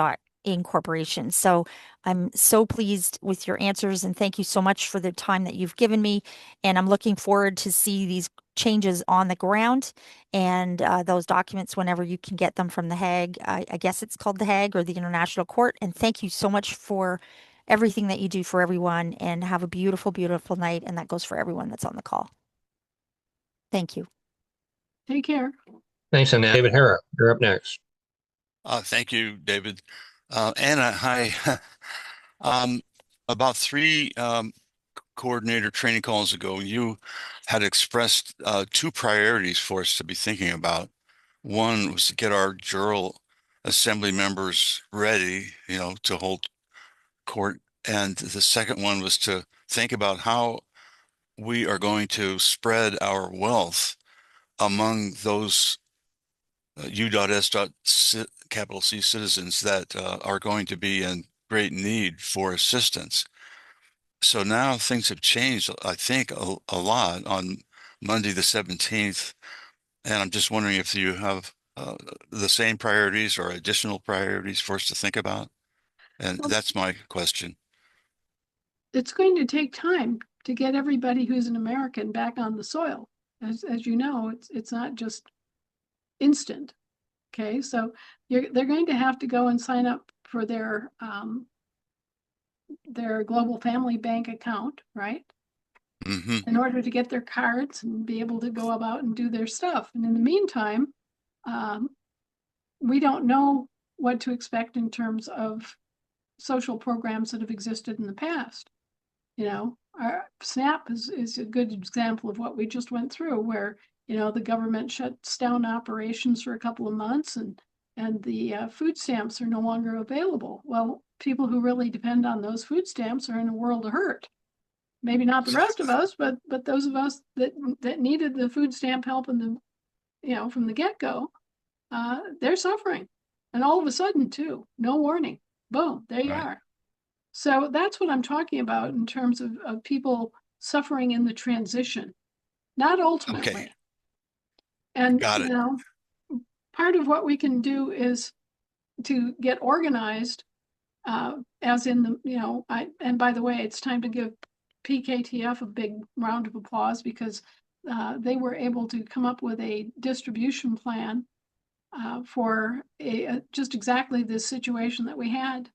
Incorporation. So I'm so pleased with your answers, and thank you so much for the time that you've given me. And I'm looking forward to see these changes on the ground, and those documents whenever you can get them from The Hague. I guess it's called The Hague or the International Court. And thank you so much for everything that you do for everyone, and have a beautiful, beautiful night. And that goes for everyone that's on the call. Thank you. Take care. Thanks, Annette. David Hara, you're up next. Thank you, David. Anna, hi. About three coordinator training calls ago, you had expressed two priorities for us to be thinking about. One was to get our Jural Assembly members ready, to hold court. And the second one was to think about how we are going to spread our wealth among those capital C citizens that are going to be in great need for assistance. So now things have changed, I think, a lot on Monday the 17th. And I'm just wondering if you have the same priorities or additional priorities for us to think about. And that's my question. It's going to take time to get everybody who's an American back on the soil. As you know, it's not just instant. Okay, so they're going to have to go and sign up for their Global Family Bank account, right? Mm-hmm. In order to get their cards and be able to go about and do their stuff. And in the meantime, we don't know what to expect in terms of social programs that have existed in the past. Our SNAP is a good example of what we just went through, where the government shuts down operations for a couple of months, and the food stamps are no longer available. Well, people who really depend on those food stamps are in a world of hurt. Maybe not the rest of us, but those of us that needed the food stamp help from the get-go, they're suffering. And all of a sudden, too, no warning, boom, there you are. So that's what I'm talking about in terms of people suffering in the transition, not ultimately. Okay. And Got it. part of what we can do is to get organized, as in the, and by the way, it's time to give PKTF a big round of applause because they were able to come up with a distribution plan for just exactly this situation that we had.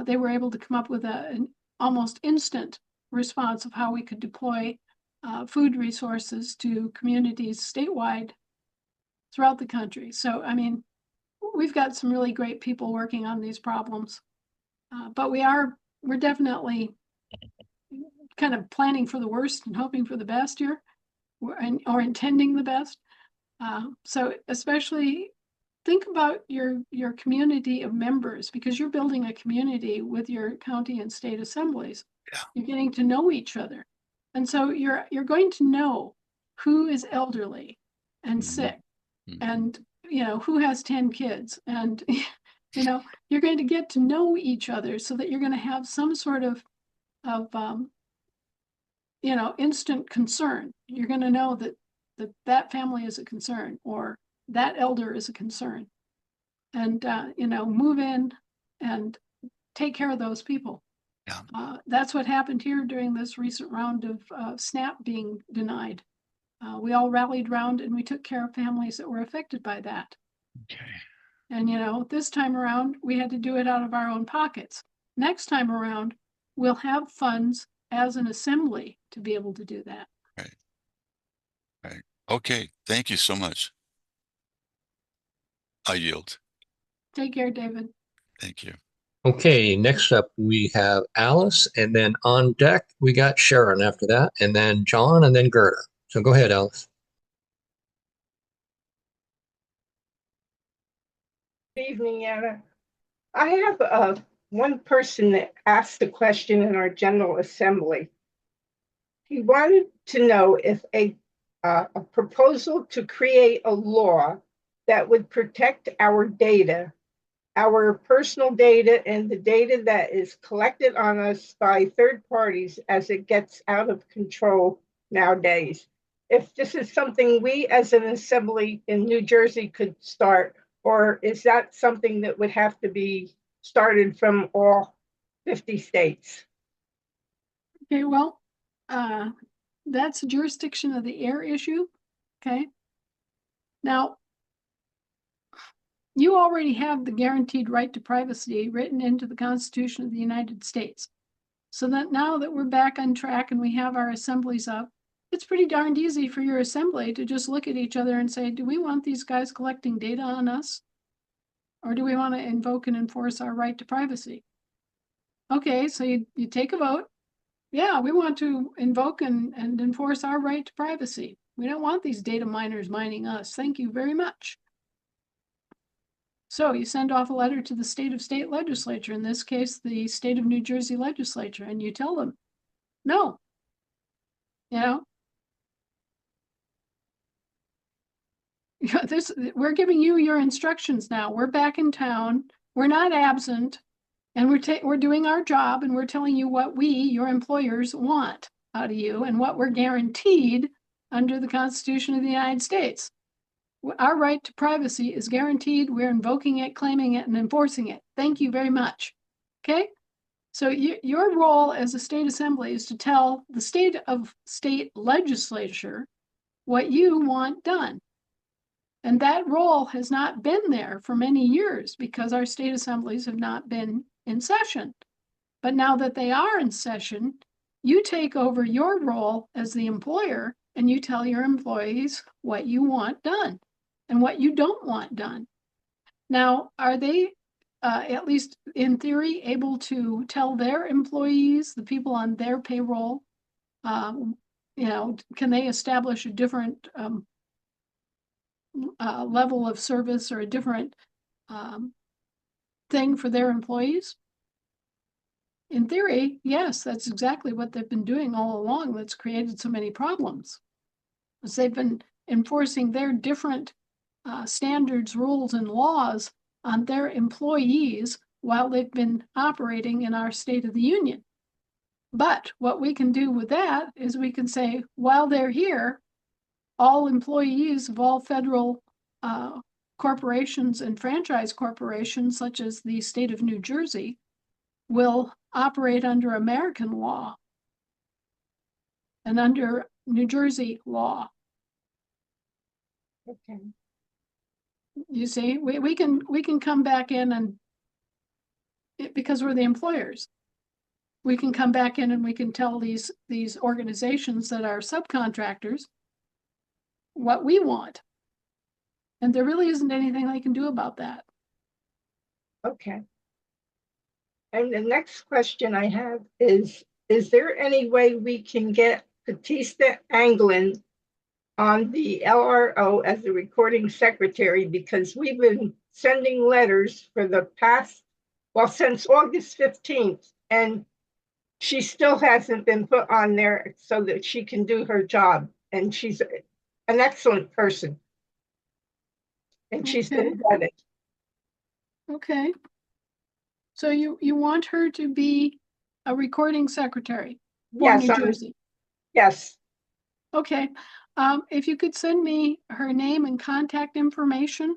They were able to come up with an almost instant response of how we could deploy food resources to communities statewide throughout the country. So, I mean, we've got some really great people working on these problems, but we're definitely kind of planning for the worst and hoping for the best here, or intending the best. So especially think about your community of members, because you're building a community with your county and state assemblies. Yeah. You're getting to know each other. And so you're going to know who is elderly and sick, and who has 10 kids, and you're going to get to know each other so that you're going to have some sort of instant concern. You're going to know that family is a concern, or that elder is a concern, and move in and take care of those people. Yeah. That's what happened here during this recent round of SNAP being denied. We all rallied around and we took care of families that were affected by that. Okay. And this time around, we had to do it out of our own pockets. Next time around, we'll have funds as an assembly to be able to do that. Right. Okay. Thank you so much. I yield. Take care, David. Thank you. Okay, next up we have Alice, and then on deck we got Sharon after that, and then John, and then Gerda. So go ahead, Alice. Good evening, Anna. I have one person that asked a question in our General Assembly. He wanted to know if a proposal to create a law that would protect our data, our personal data, and the data that is collected on us by third parties as it gets out of control nowadays. If this is something we as an assembly in New Jersey could start, or is that something that would have to be started from all 50 states? Okay, well, that's a jurisdiction of the air issue. Okay. Now, you already have the guaranteed right to privacy written into the Constitution of the United States. So that now that we're back on track and we have our assemblies up, it's pretty darned easy for your assembly to just look at each other and say, do we want these guys collecting data on us? Or do we want to invoke and enforce our right to privacy? Okay, so you take a vote. Yeah, we want to invoke and enforce our right to privacy. We don't want these data miners mining us. Thank you very much. So you send off a letter to the state legislature, in this case, the state of New Jersey legislature, and you tell them, no, we're giving you your instructions now. We're back in town. We're not absent, and we're doing our job, and we're telling you what we, your employers, want out of you and what we're guaranteed under the Constitution of the United States. Our right to privacy is guaranteed. We're invoking it, claiming it, and enforcing it. Thank you very much. Okay? So your role as a state assembly is to tell the state legislature what you want done. And that role has not been there for many years because our state assemblies have not been in session. But now that they are in session, you take over your role as the employer and you tell your employees what you want done and what you don't want done. Now, are they, at least in theory, able to tell their employees, the people on their payroll, can they establish a different level of service or a different thing for their employees? In theory, yes, that's exactly what they've been doing all along. That's created so many problems. As they've been enforcing their different standards, rules, and laws on their employees while they've been operating in our State of the Union. But what we can do with that is we can say, while they're here, all employees of all federal corporations and franchise corporations, such as the state of New Jersey, will operate under American law and under New Jersey law. Okay. You see, we can come back in and because we're the employers, we can come back in and we can tell these organizations that are subcontractors what we want. And there really isn't anything they can do about that. Okay. And the next question I have is there any way we can get Batista Anglin on the LRO as the recording secretary? Because we've been sending letters for the past, well, since August 15th, and she still hasn't been put on there so that she can do her job. And she's an excellent person. And she's been vetted. Okay. So you want her to be a recording secretary for Yes, New Jersey? Yes. Okay. If you could send me her name and contact information,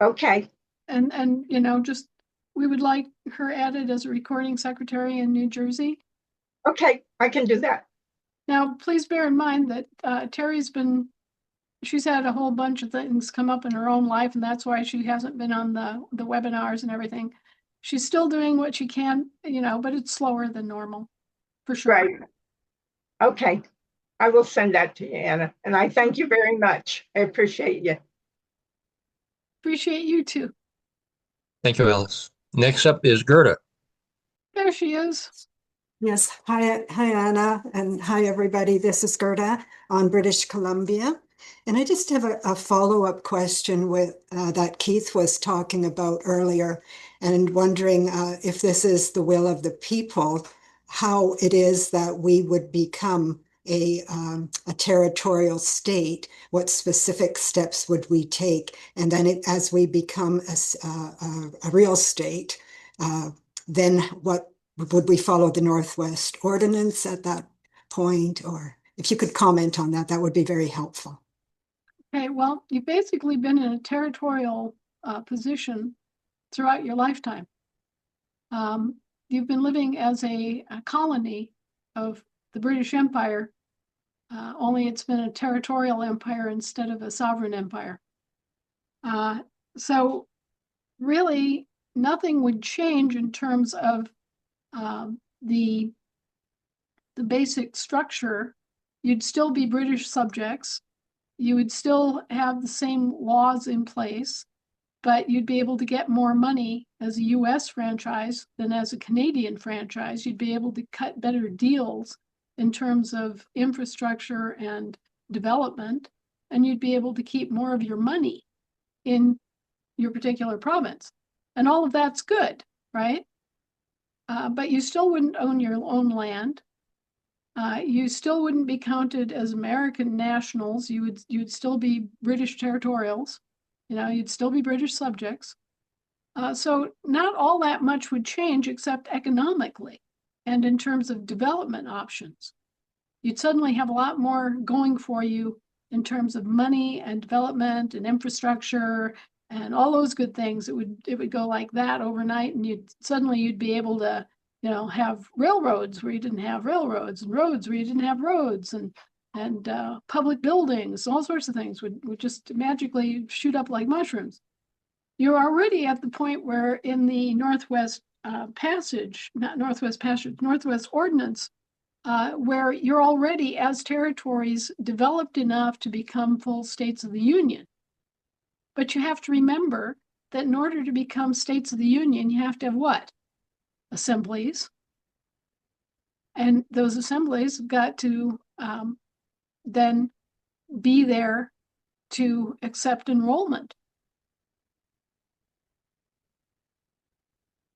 Okay. and you know, just we would like her added as a recording secretary in New Jersey. Okay, I can do that. Now, please bear in mind that she's had a whole bunch of things come up in her own life, and that's why she hasn't been on the webinars and everything. She's still doing what she can, you know, but it's slower than normal, for sure. Right. Okay. I will send that to you, Anna. And I thank you very much. I appreciate you. Appreciate you too. Thank you, Alice. Next up is Gerda. There she is. Yes, hi Anna, and hi everybody. This is Gerda on British Columbia. And I just have a follow-up question with that Keith was talking about earlier, and wondering if this is the will of the people, how it is that we would become a territorial state, what specific steps would we take? And then as we become a real state, then what would we follow the Northwest Ordinance at that point? Or if you could comment on that, that would be very helpful. Okay, well, you've basically been in a territorial position throughout your lifetime. You've been living as a colony of the British Empire, only it's been a territorial empire instead of a sovereign empire. So really, nothing would change in terms of the basic structure. You'd still be British subjects. You would still have the same laws in place, but you'd be able to get more money as a US franchise than as a Canadian franchise. You'd be able to cut better deals in terms of infrastructure and development, and you'd be able to keep more of your money in your particular province. And all of that's good, right? But you still wouldn't own your own land. You still wouldn't be counted as American nationals. You'd still be British territorials. You know, you'd still be British subjects. So not all that much would change except economically and in terms of development options. You'd suddenly have a lot more going for you in terms of money and development and infrastructure and all those good things. It would go like that overnight, and you'd be able to, you know, have railroads where you didn't have railroads, and roads where you didn't have roads, and public buildings, all sorts of things would just magically shoot up like mushrooms. You're already at the point where in the Northwest Ordinance, where you're already, as territories, developed enough to become full states of the Union. But you have to remember that in order to become states of the Union, you have to have what? Assemblies. And those assemblies have got to then be there to accept enrollment.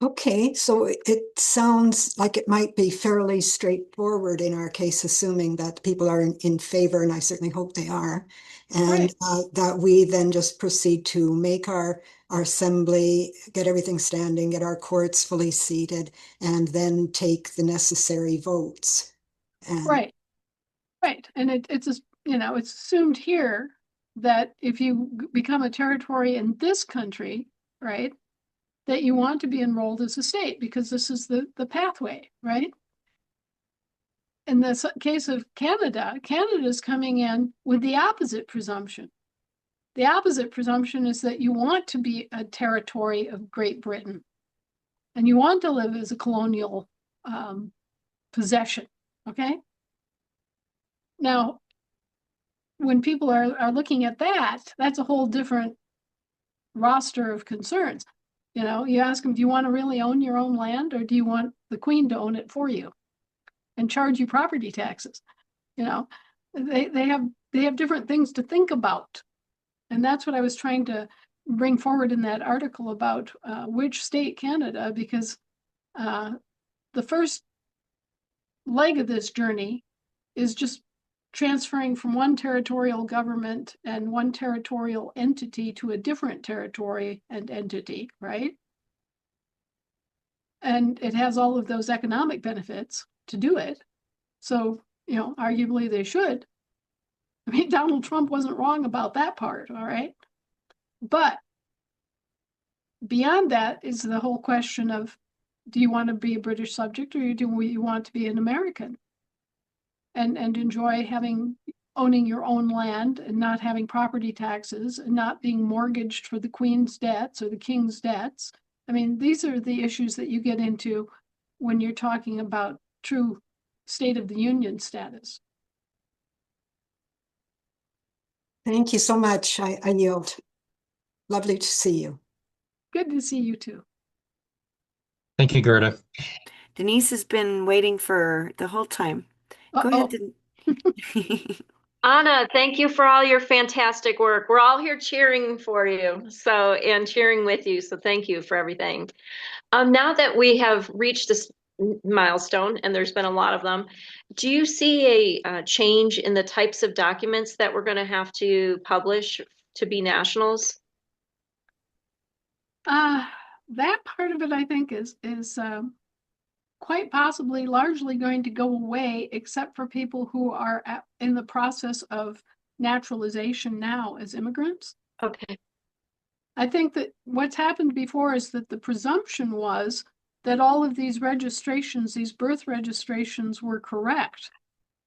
Okay, so it sounds like it might be fairly straightforward in our case, assuming that people are in favor, and I certainly hope they are, and Right. That we then just proceed to make our assembly, get everything standing, get our courts fully seated, and then take the necessary votes. And Right. And it's you know, it's assumed here that if you become a territory in this country, right, that you want to be enrolled as a state because this is the pathway, right? In the case of Canada, Canada is coming in with the opposite presumption. The opposite presumption is that you want to be a territory of Great Britain and you want to live as a colonial possession, okay? Now, when people are looking at that, that's a whole different roster of concerns. You know, you ask them, do you want to really own your own land or do you want the Queen to own it for you and charge you property taxes? You know, they have different things to think about. And that's what I was trying to bring forward in that article about which state Canada, because the first leg of this journey is just transferring from one territorial government and one territorial entity to a different territory and entity, right? And it has all of those economic benefits to do it. So, you know, arguably they should. I mean, Donald Trump wasn't wrong about that part, all right? But beyond that is the whole question of, do you want to be a British subject or do you want to be an American? And enjoy owning your own land and not having property taxes and not being mortgaged for the Queen's debts or the King's debts. I mean, these are the issues that you get into when you're talking about true State of the Union status. Thank you so much. I yield. Lovely to see you. Good to see you too. Thank you, Gerda. Denise has been waiting for the whole time. Go Uh-oh. ahead. Anna, thank you for all your fantastic work. We're all here cheering for you, and cheering with you. So thank you for everything. Now that we have reached this milestone, and there's been a lot of them, do you see a change in the types of documents that we're going to have to publish to be nationals? That part of it, I think, is quite possibly largely going to go away, except for people who are in the process of naturalization now as immigrants. Okay. I think that what's happened before is that the presumption was that all of these registrations, these birth registrations, were correct.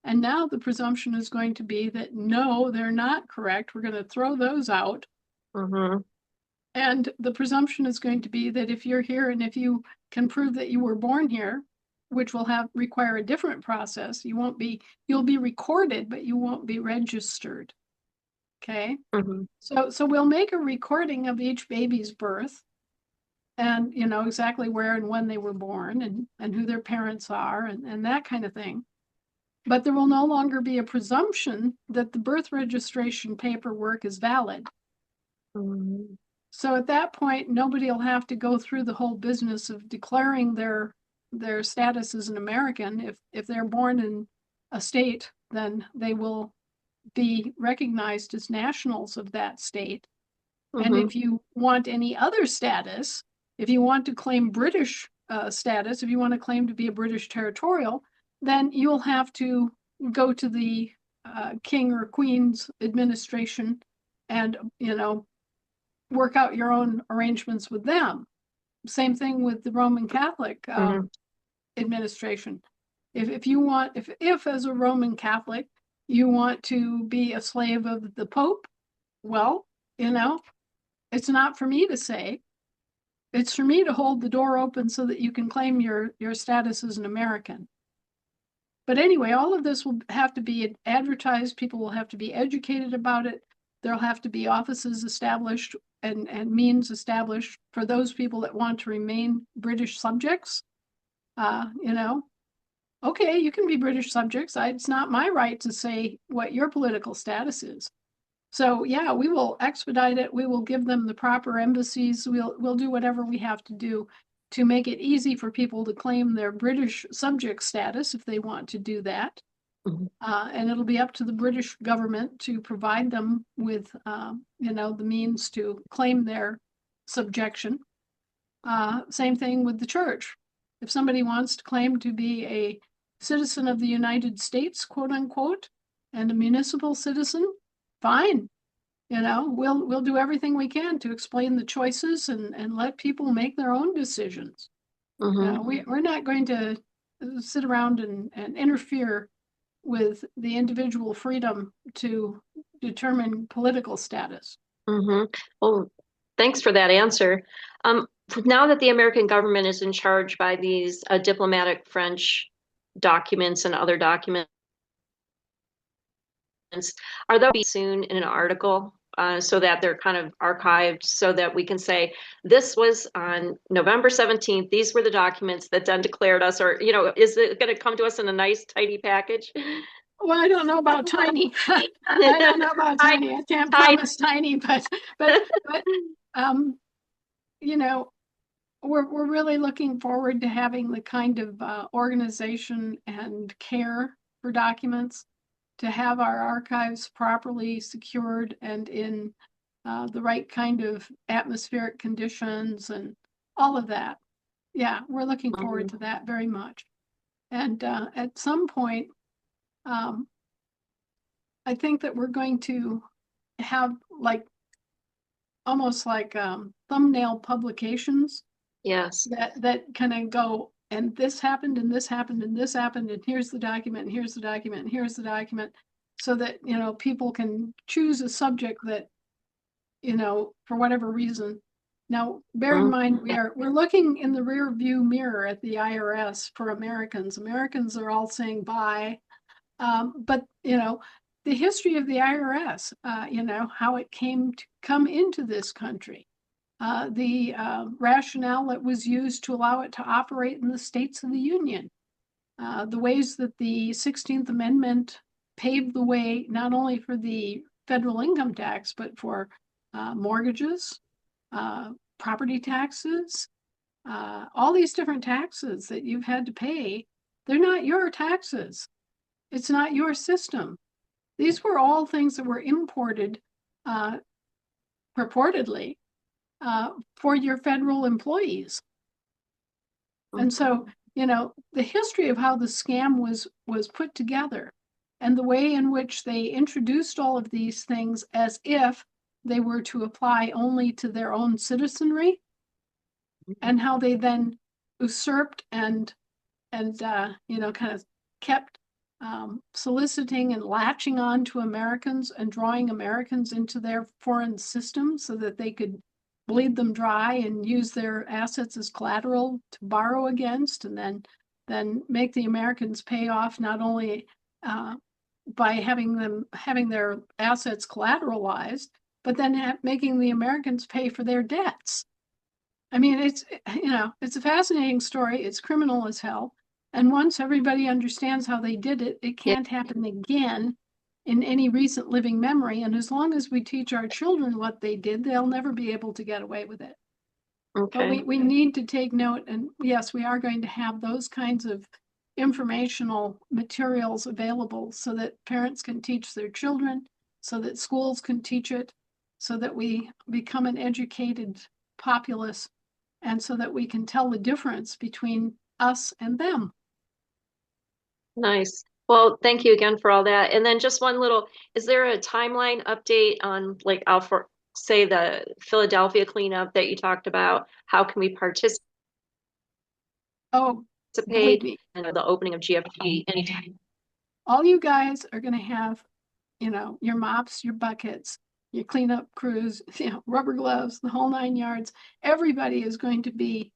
And now the presumption is going to be that no, they're not correct. We're going to throw those out. Mm-hmm. And the presumption is going to be that if you're here and if you can prove that you were born here, which will require a different process, you'll be recorded, but you won't be registered. Okay. Mm-hmm. So we'll make a recording of each baby's birth and, you know, exactly where and when they were born and who their parents are and that kind of thing. But there will no longer be a presumption that the birth registration paperwork is valid. Mm-hmm. So at that point, nobody will have to go through the whole business of declaring their status as an American. If they're born in a state, then they will be recognized as nationals of that state. Mm-hmm. And if you want any other status, if you want to claim British status, if you want to claim to be a British territorial, then you'll have to go to the King or Queen's administration and, you know, work out your own arrangements with them. Same thing with the Roman Catholic administration. If as a Roman Catholic, you want to be a slave of the Pope, well, you know, it's not for me to say. It's for me to hold the door open so that you can claim your status as an American. But anyway, all of this will have to be advertised. People will have to be educated about it. There'll have to be offices established and means established for those people that want to remain British subjects. You know, okay, you can be British subjects. It's not my right to say what your political status is. So yeah, we will expedite it. We will give them the proper embassies. We'll do whatever we have to do to make it easy for people to claim their British subject status if they want to do that. Mm-hmm. And it'll be up to the British government to provide them with, you know, the means to claim their subjection. Same thing with the church. If somebody wants to claim to be a citizen of the United States, quote unquote, and a municipal citizen, fine. You know, we'll do everything we can to explain the choices and let people make their own decisions. We're not going to sit around and interfere with the individual freedom to determine political status. Well, thanks for that answer. Now that the American government is in charge by these diplomatic French documents and other documents, are those be soon in an article so that they're kind of archived so that we can say this was on November 17th, these were the documents that then declared us, or, you know, is it going to come to us in a nice, tidy package? Well, I don't know about tiny. I don't know about tiny. I can't promise tiny, but you know, we're really looking forward to having the kind of organization and care for documents, to have our archives properly secured and in the right kind of atmospheric conditions and all of that. Yeah, we're looking forward to that very much. And at some point, I think that we're going to have like almost like thumbnail publications. Yes. That kind of go, and this happened, and this happened, and this happened, and here's the document, and here's the document, and here's the document, so that, you know, people can choose a subject that, you know, for whatever reason. Now, bear in mind, we're looking in the rear view mirror at the IRS for Americans. Americans are all saying bye, but you know, the history of the IRS, you know, how it came to come into this country. The rationale that was used to allow it to operate in the states of the Union, the ways that the 16th Amendment paved the way not only for the federal income tax, but for mortgages, property taxes, all these different taxes that you've had to pay. They're not your taxes. It's not your system. These were all things that were imported purportedly for your federal employees. And so, you know, the history of how the scam was put together and the way in which they introduced all of these things as if they were to apply only to their own citizenry, and how they then usurped and you know, kind of kept soliciting and latching on to Americans and drawing Americans into their foreign system so that they could bleed them dry and use their assets as collateral to borrow against, and then make the Americans pay off not only by having their assets collateralized, but then making the Americans pay for their debts. I mean, it's, you know, it's a fascinating story. It's criminal as hell. And once everybody understands how they did it, it can't happen again in any recent living memory. And as long as we teach our children what they did, they'll never be able to get away with it. Okay. But we need to take note, and yes, we are going to have those kinds of informational materials available so that parents can teach their children, so that schools can teach it, so that we become an educated populace, and so that we can tell the difference between us and them. Nice. Well, thank you again for all that. And then just one little, is there a timeline update on, like, for say the Philadelphia cleanup that you talked about? How can we participate in the opening of GFG anytime? All you guys are going to have, you know, your mops, your buckets, your cleanup crews, you know, rubber gloves, the whole 9 yards. Everybody is going to be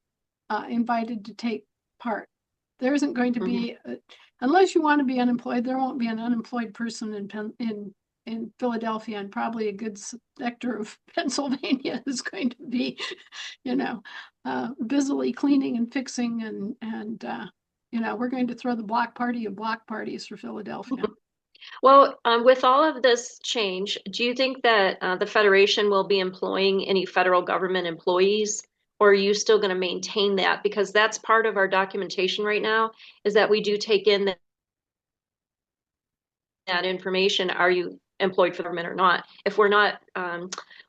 invited to take part. There isn't going to be, unless you want to be unemployed, there won't be an unemployed person in Philadelphia, and probably a good sector of Pennsylvania is going to be, you know, busily cleaning and fixing, and you know, we're going to throw the block party of block parties for Philadelphia. Well, with all of this change, do you think that the Federation will be employing any federal government employees, or are you still going to maintain that? Because that's part of our documentation right now, is that we do take in that information. Are you employed for the government or not? If we're not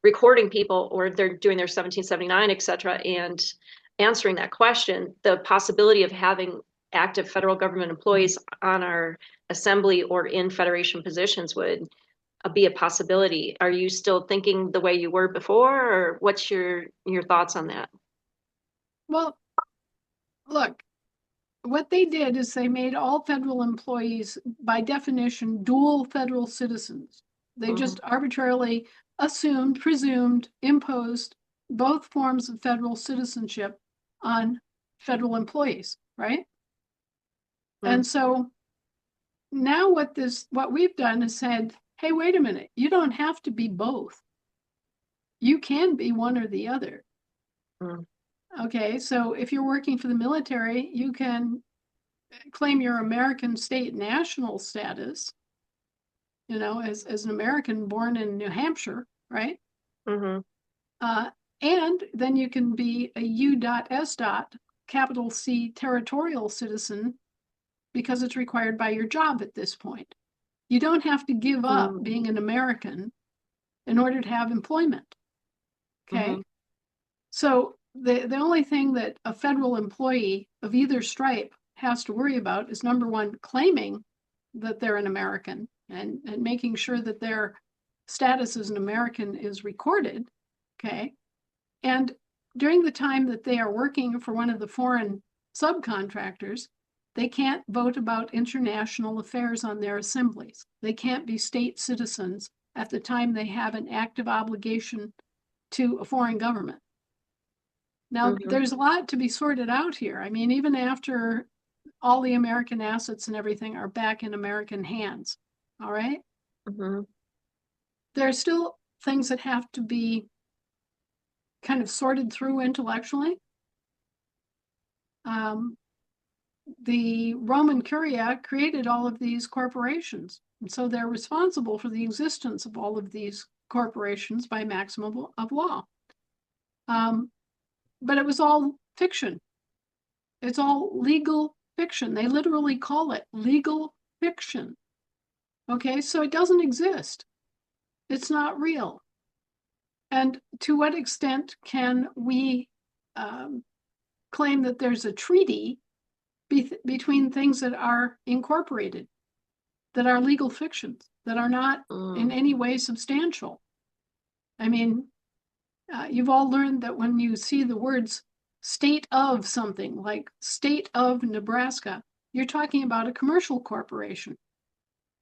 recording people, or they're doing their 1779, et cetera, and answering that question, the possibility of having active federal government employees on our assembly or in Federation positions would be a possibility. Are you still thinking the way you were before, or what's your thoughts on that? Well, look, what they did is they made all federal employees, by definition, dual federal citizens. They just arbitrarily assumed, presumed, imposed both forms of federal citizenship on federal employees, right? And so now what we've done is said, hey, wait a minute, you don't have to be both. You can be one or the other. Okay, so if you're working for the military, you can claim your American state national status, you know, as an American born in New Hampshire, right? And then you can be a U.S. capital C territorial citizen because it's required by your job at this point. You don't have to give up being an American in order to have employment. Okay. So the only thing that a federal employee of either stripe has to worry about is, number one, claiming that they're an American and making sure that their status as an American is recorded. Okay. And during the time that they are working for one of the foreign subcontractors, they can't vote about international affairs on their assemblies. They can't be state citizens at the time they have an active obligation to a foreign government. Now, there's a lot to be sorted out here. I mean, even after all the American assets and everything are back in American hands, all right? There are still things that have to be kind of sorted through intellectually. The Roman Curia created all of these corporations, and so they're responsible for the existence of all of these corporations by maximum of law. But it was all fiction. It's all legal fiction. They literally call it legal fiction. Okay, so it doesn't exist. It's not real. And to what extent can we claim that there's a treaty between things that are incorporated, that are legal fictions, that are not in any way substantial? I mean, you've all learned that when you see the words state of something, like state of Nebraska, you're talking about a commercial corporation,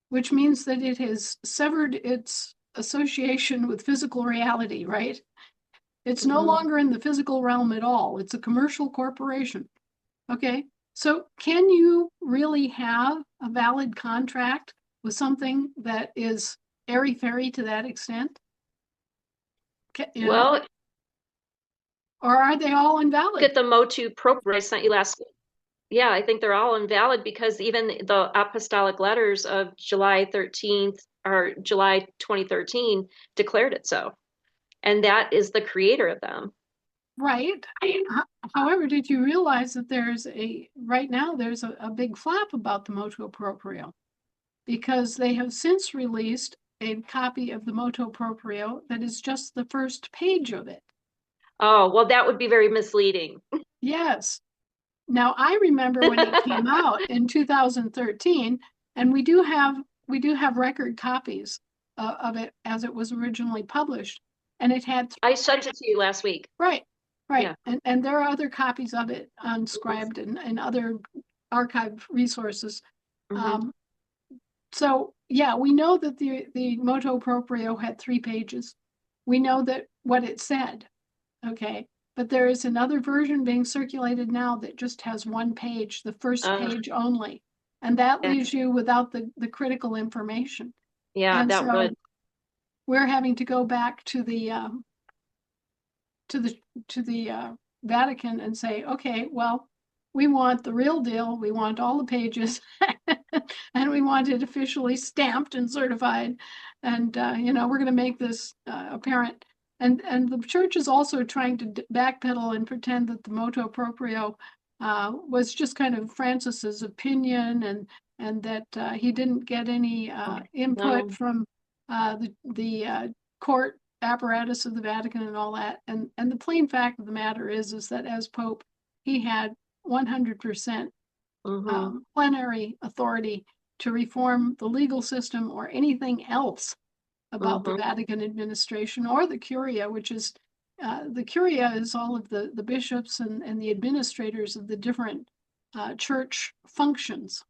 which means that it has severed its association with physical reality, right? It's no longer in the physical realm at all. It's a commercial corporation. Okay, so can you really have a valid contract with something that is airy-fairy to that extent? Well, or are they all invalid? look at the motu proprio I sent you last. Yeah, I think they're all invalid because even the apostolic letters of July 13th or July 2013 declared it so. And that is the creator of them. Right. However, did you realize that right now there's a big flap about the motu proprio, because they have since released a copy of the motu proprio that is just the first page of it. Oh, well, that would be very misleading. Yes. Now, I remember when it came out in 2013, and we do have record copies of it as it was originally published, and it had. I sent it to you last week. Right. Yeah. And there are other copies of it on Scribd and other archive resources. So yeah, we know that the motu proprio had 3 pages. We know that what it said, okay, but there is another version being circulated now that just has 1 page, the first page only, and that leaves you without the critical information. Yeah, and that so would. We're having to go back to the Vatican and say, okay, well, we want the real deal. We want all the pages, and we want it officially stamped and certified. And we're going to make this apparent. And the church is also trying to backpedal and pretend that the motu proprio was just kind of Francis's opinion, and that he didn't get any input from the court apparatus of the Vatican and all that. And the plain fact of the matter is that as Pope, he had 100% plenary authority to reform the legal system or anything else about the Vatican administration, or the Curia, which is the Curia is all of the bishops and the administrators of the different church functions.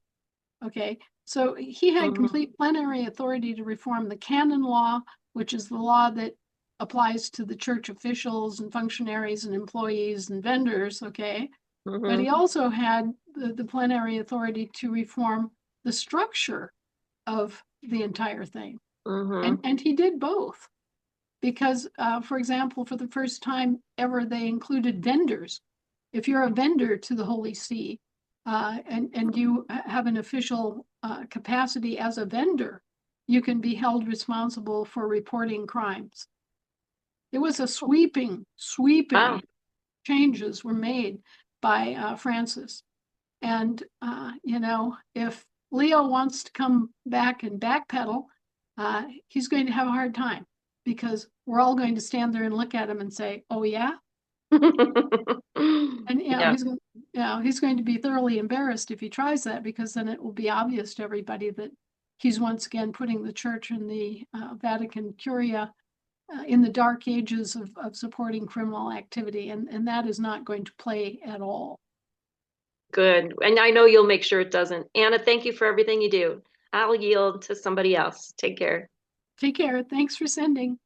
Okay, so he had complete plenary authority to reform the canon law, which is the law that applies to the church officials and functionaries and employees and vendors. Okay, but he also had the plenary authority to reform the structure of the entire thing. And he did both. Because, for example, for the first time ever, they included vendors. If you're a vendor to the Holy See, and you have an official capacity as a vendor, you can be held responsible for reporting crimes. It was a sweeping changes were made by Francis. And, you know, if Leo wants to come back and backpedal, he's going to have a hard time, because we're all going to stand there and look at him and say, oh, yeah. And he's going to be thoroughly embarrassed if he tries that, because then it will be obvious to everybody that he's once again putting the church and the Vatican Curia in the dark ages of supporting criminal activity. And that is not going to play at all. Good. And I know you'll make sure it doesn't. Anna, thank you for everything you do. I'll yield to somebody else. Take care. Take care. Thanks for sending.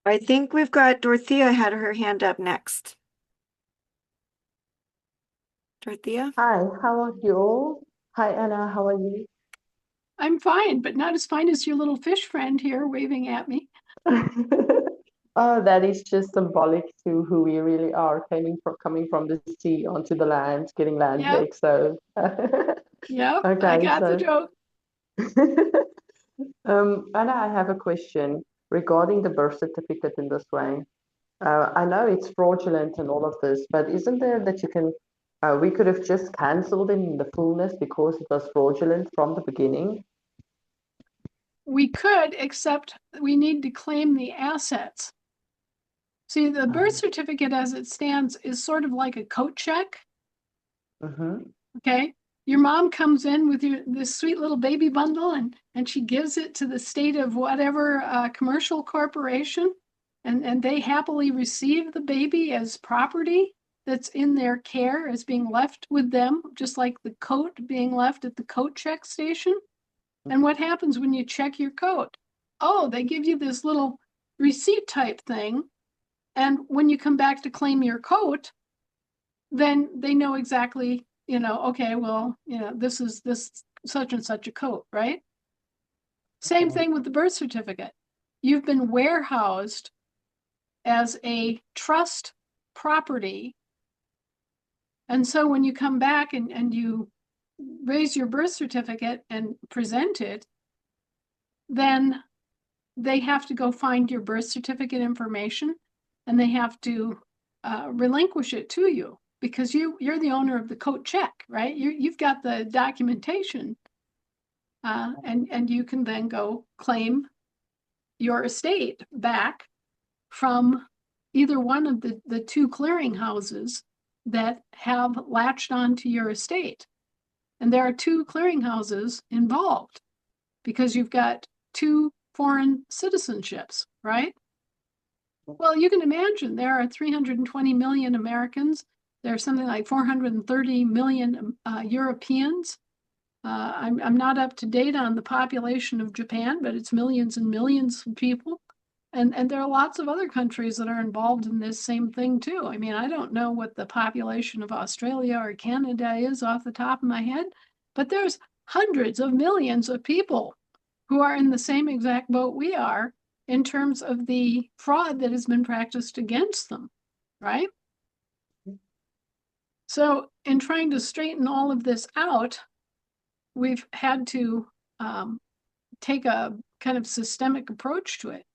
I think we've got Dorothea had her hand up next. Dorothea? Hi, how are you all? Hi, Anna, how are you? I'm fine, but not as fine as your little fish friend here waving at me. Oh, that is just symbolic to who we really are, coming from the sea onto the land, getting land Yep. back. So, Yep, I okay, got the so joke. Anna, I have a question regarding the birth certificate in this way. I know it's fraudulent and all of this, but isn't there that we could have just cancelled in the fullness because it was fraudulent from the beginning? We could, except we need to claim the assets. See, the birth certificate as it stands is sort of like a coat check. Okay. Your mom comes in with this sweet little baby bundle, and she gives it to the state of whatever commercial corporation, and they happily receive the baby as property that's in their care, as being left with them, just like the coat being left at the coat check station. And what happens when you check your coat? Oh, they give you this little receipt type thing. And when you come back to claim your coat, then they know exactly, okay, well, this is this such and such a coat, right? Same thing with the birth certificate. You've been warehoused as a trust property. And so when you come back and you raise your birth certificate and present it, then they have to go find your birth certificate information, and they have to relinquish it to you, because you're the owner of the coat check, right? You've got the documentation, and you can then go claim your estate back from either one of the two clearinghouses that have latched onto your estate. And there are two clearinghouses involved, because you've got two foreign citizenships, right? Well, you can imagine there are 320 million Americans. There's something like 430 million Europeans. I'm not up to date on the population of Japan, but it's millions and millions of people. And there are lots of other countries that are involved in this same thing too. I mean, I don't know what the population of Australia or Canada is off the top of my head, but there's hundreds of millions of people who are in the same exact boat we are in terms of the fraud that has been practiced against them, right? So in trying to straighten all of this out, we've had to take a kind of systemic approach to it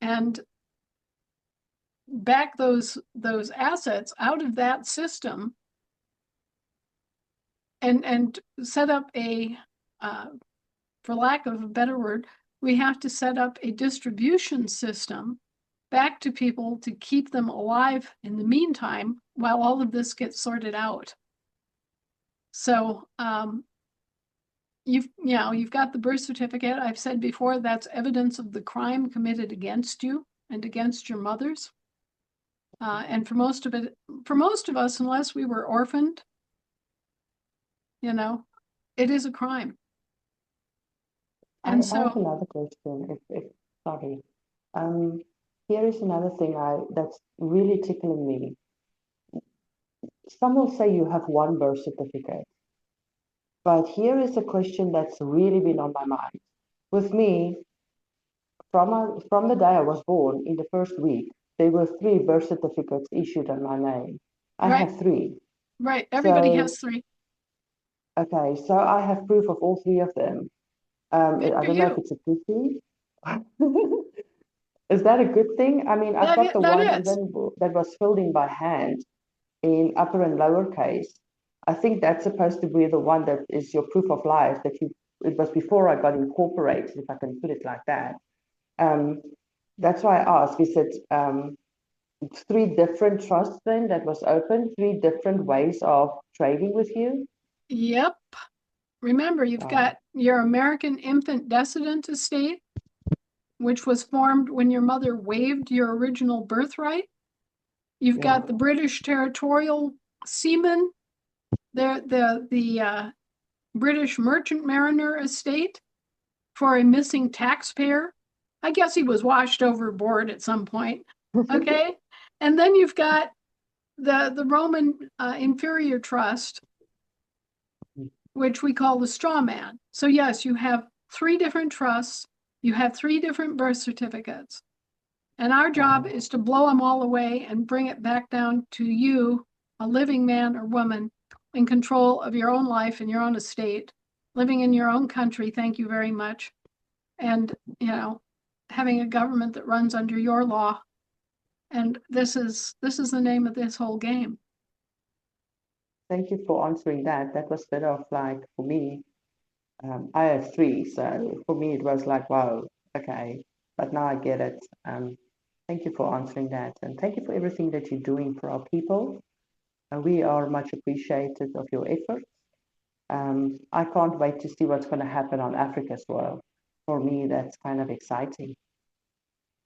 and back those assets out of that system and set up a, for lack of a better word, we have to set up a distribution system back to people to keep them alive in the meantime while all of this gets sorted out. So you've got the birth certificate. I've said before, that's evidence of the crime committed against you and against your mothers. And for most of us, unless we were orphaned, it is a crime. And I have so, another question, if sorry. Here is another thing that's really tickling me. Some will say you have one birth certificate, but here is a question that's really been on my mind. With me, from the day I was born, in the first week, there were 3 birth certificates issued on my name. I Right. have 3. right, everybody So, has 3. okay, so I have proof of all 3 of them. Good I for don't know if you. it's a good thing. Is that a good thing? I mean, I've got the That one is. even that was filled in by hand in upper and lower case. I think that's supposed to be the one that is your proof of life it was before I got incorporated, if I can put it like that. That's why I ask, is it 3 different trusts then that was open, 3 different ways of trading with you? Yep. Remember, you've Wow. got your American Infant Descendant Estate, which was formed when your mother waived your original birthright. You've Yeah. got the British Territorial Seaman, the British Merchant Mariner Estate for a missing taxpayer. I guess he was washed overboard at some point. Okay. And then you've got the Roman Inferior Trust, which we call the straw man. So yes, you have 3 different trusts, you have 3 different birth certificates. And our job is to blow them all away and bring it back down to you, a living man or woman, in control of your own life and your own estate, living in your own country, thank you very much. And, having a government that runs under your law. And this is the name of this whole game. Thank you for answering that. That was better of like, for me, I have 3, so for me it was like, wow, okay, but now I get it. Thank you for answering that, and thank you for everything that you're doing for our people. We are much appreciative of your efforts. I can't wait to see what's going to happen on Africa soil. For me, that's kind of exciting.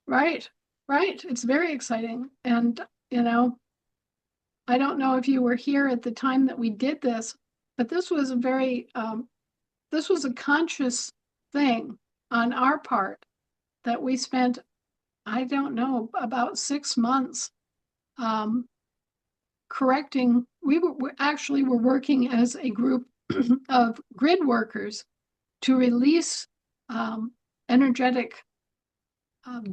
Right. It's very exciting. And, I don't know if you were here at the time that we did this, but this was a conscious thing on our part that we spent, I don't know, about 6 months correcting. We were working as a group of grid workers to release energetic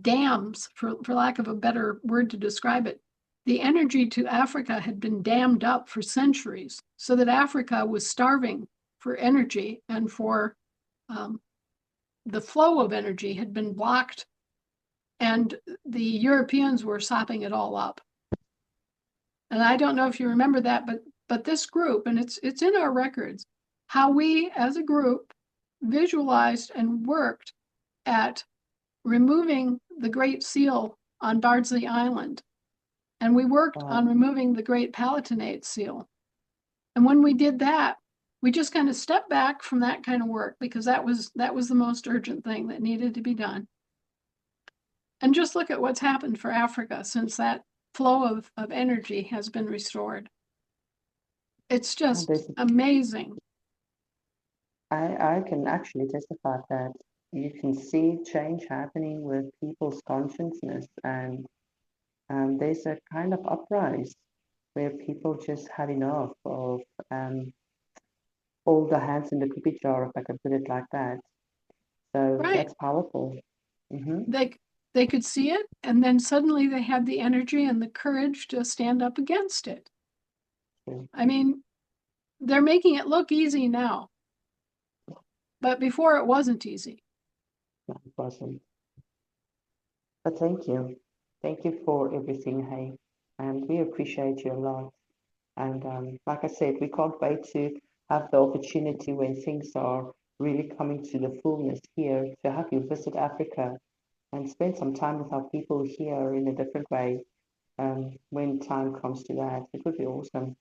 dams, for lack of a better word to describe it. The energy to Africa had been dammed up for centuries, so that Africa was starving for energy, and for the flow of energy had been blocked, and the Europeans were sopping it all up. And I don't know if you remember that, but this group, and it's in our records, how we as a group visualized and worked at removing the Great Seal on Bardsley Island. And we worked on removing the Great Palatinate Seal. And when we did that, we just kind of stepped back from that kind of work, because that was the most urgent thing that needed to be done. And just look at what's happened for Africa since that flow of energy has been restored. It's just amazing. I can actually testify that you can see change happening with people's consciousness, and there's a kind of uprise where people just had enough of all the hands in the cookie jar, if I can put it like that. So that's powerful. Mm-hmm. They could see it, and then suddenly they had the energy and the courage to stand up against it. I mean, they're making it look easy now, but before it wasn't easy. No, it wasn't. But thank you. Thank you for everything, hey. And we appreciate you a lot. And like I said, we can't wait to have the opportunity when things are really coming to the fullness here to have you visit Africa and spend some time with our people here in a different way. When time comes to that, it would be awesome.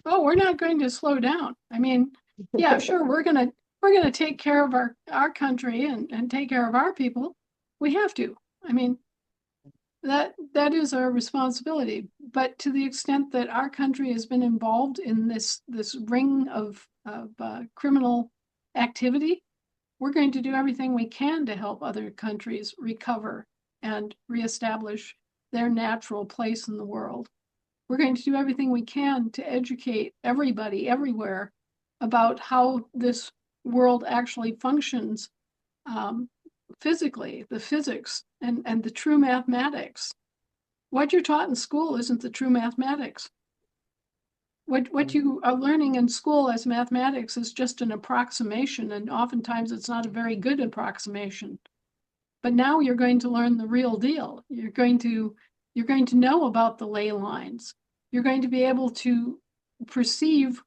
Oh, we're not going to slow down. I mean, yeah, sure, we're gonna we're going to take care of our country and take care of our people, we have to. I mean, that is our responsibility. But to the extent that our country has been involved in this ring of criminal activity, we're going to do everything we can to help other countries recover and reestablish their natural place in the world. We're going to do everything we can to educate everybody everywhere about how this world actually functions physically, the physics and the true mathematics. What you're taught in school isn't the true mathematics. What you are learning in school as mathematics is just an approximation, and oftentimes it's not a very good approximation. But now you're going to learn the real deal. You're going to know about the ley lines. You're going to be able to perceive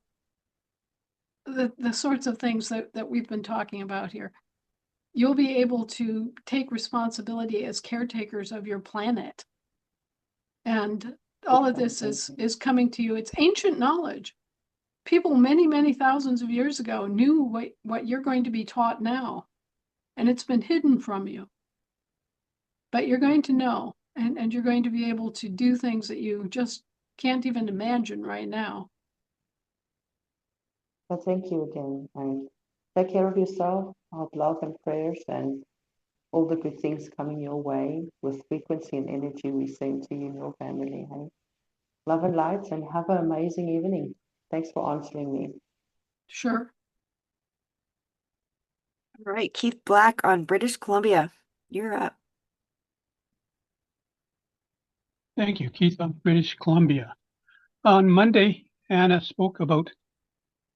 the sorts of things that we've been talking about here. You'll be able to take responsibility as caretakers of your planet. And all of this is coming to you. It's ancient knowledge. People many, many thousands of years ago knew what you're going to be taught now. And it's been hidden from you. But you're going to know, and you're going to be able to do things that you just can't even imagine right now. Well, thank you again, and take care of yourself. Our love and prayers and all the good things coming your way with frequency and energy we send to you and your family. Hey? Love and light, and have an amazing evening. Thanks for answering me. Sure. All right, Keith Black on British Columbia. You're up. Thank you, Keith, of British Columbia. On Monday, Anna spoke about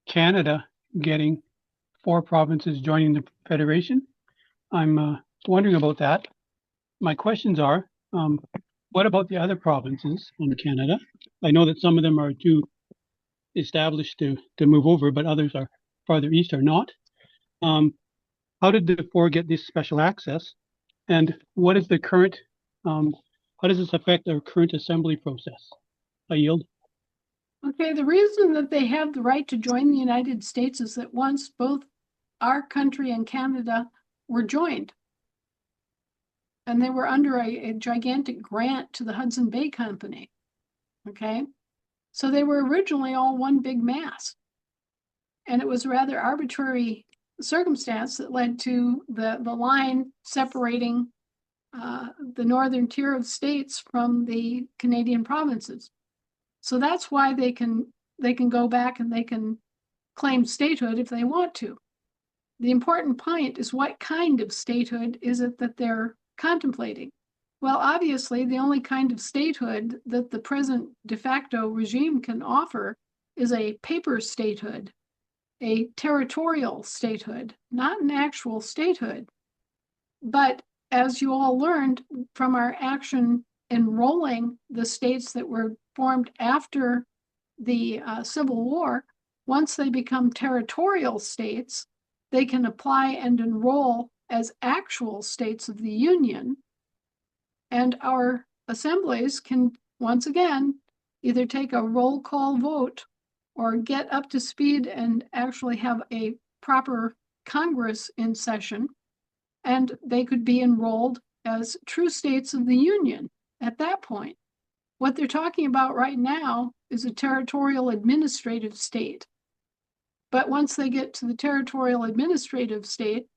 Canada getting 4 provinces joining the Federation. I'm wondering about that. My questions are, what about the other provinces in Canada? I know that some of them are too established to move over, but others are farther east are not. How did the 4 get this special access? And what is the current, how does this affect our current assembly process? I yield. Okay, the reason that they have the right to join the United States is that once both our country and Canada were joined, and they were under a gigantic grant to the Hudson Bay Company. Okay, so they were originally all one big mass. And it was a rather arbitrary circumstance that led to the line separating the northern tier of states from the Canadian provinces. So that's why they can go back and they can claim statehood if they want to. The important point is, what kind of statehood is it that they're contemplating? Well, obviously, the only kind of statehood that the present de facto regime can offer is a paper statehood, a territorial statehood, not an actual statehood. But as you all learned from our action enrolling the states that were formed after the Civil War, once they become territorial states, they can apply and enroll as actual states of the Union. And our assemblies can, once again, either take a roll call vote or get up to speed and actually have a proper Congress in session, and they could be enrolled as true states of the Union at that point. What they're talking about right now is a territorial administrative state. But once they get to the territorial administrative state,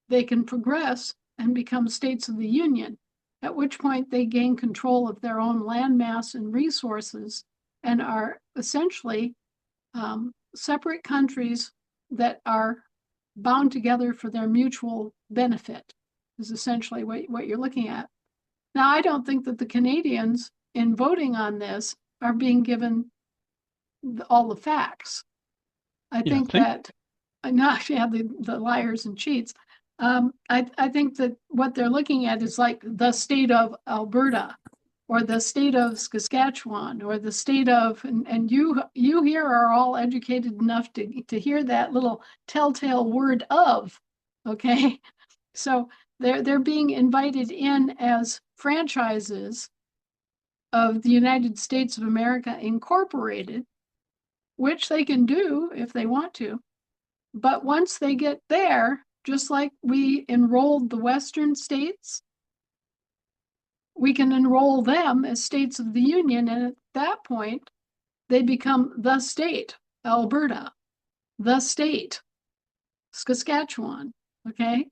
they can progress and become states of the Union, at which point they gain control of their own landmass and resources and are essentially separate countries that are bound together for their mutual benefit, is essentially what you're looking at. Now, I don't think that the Canadians, in voting on this, are being given all the facts. I think that, not the liars and cheats. I think that what they're looking at is like the state of Alberta, or the state of Saskatchewan, or the state of, and you here are all educated enough to hear that little telltale word of, okay? So they're being invited in as franchises of the United States of America Incorporated, which they can do if they want to. But once they get there, just like we enrolled the Western states, we can enroll them as states of the Union. And at that point, they become the state, Alberta, the state, Saskatchewan, okay?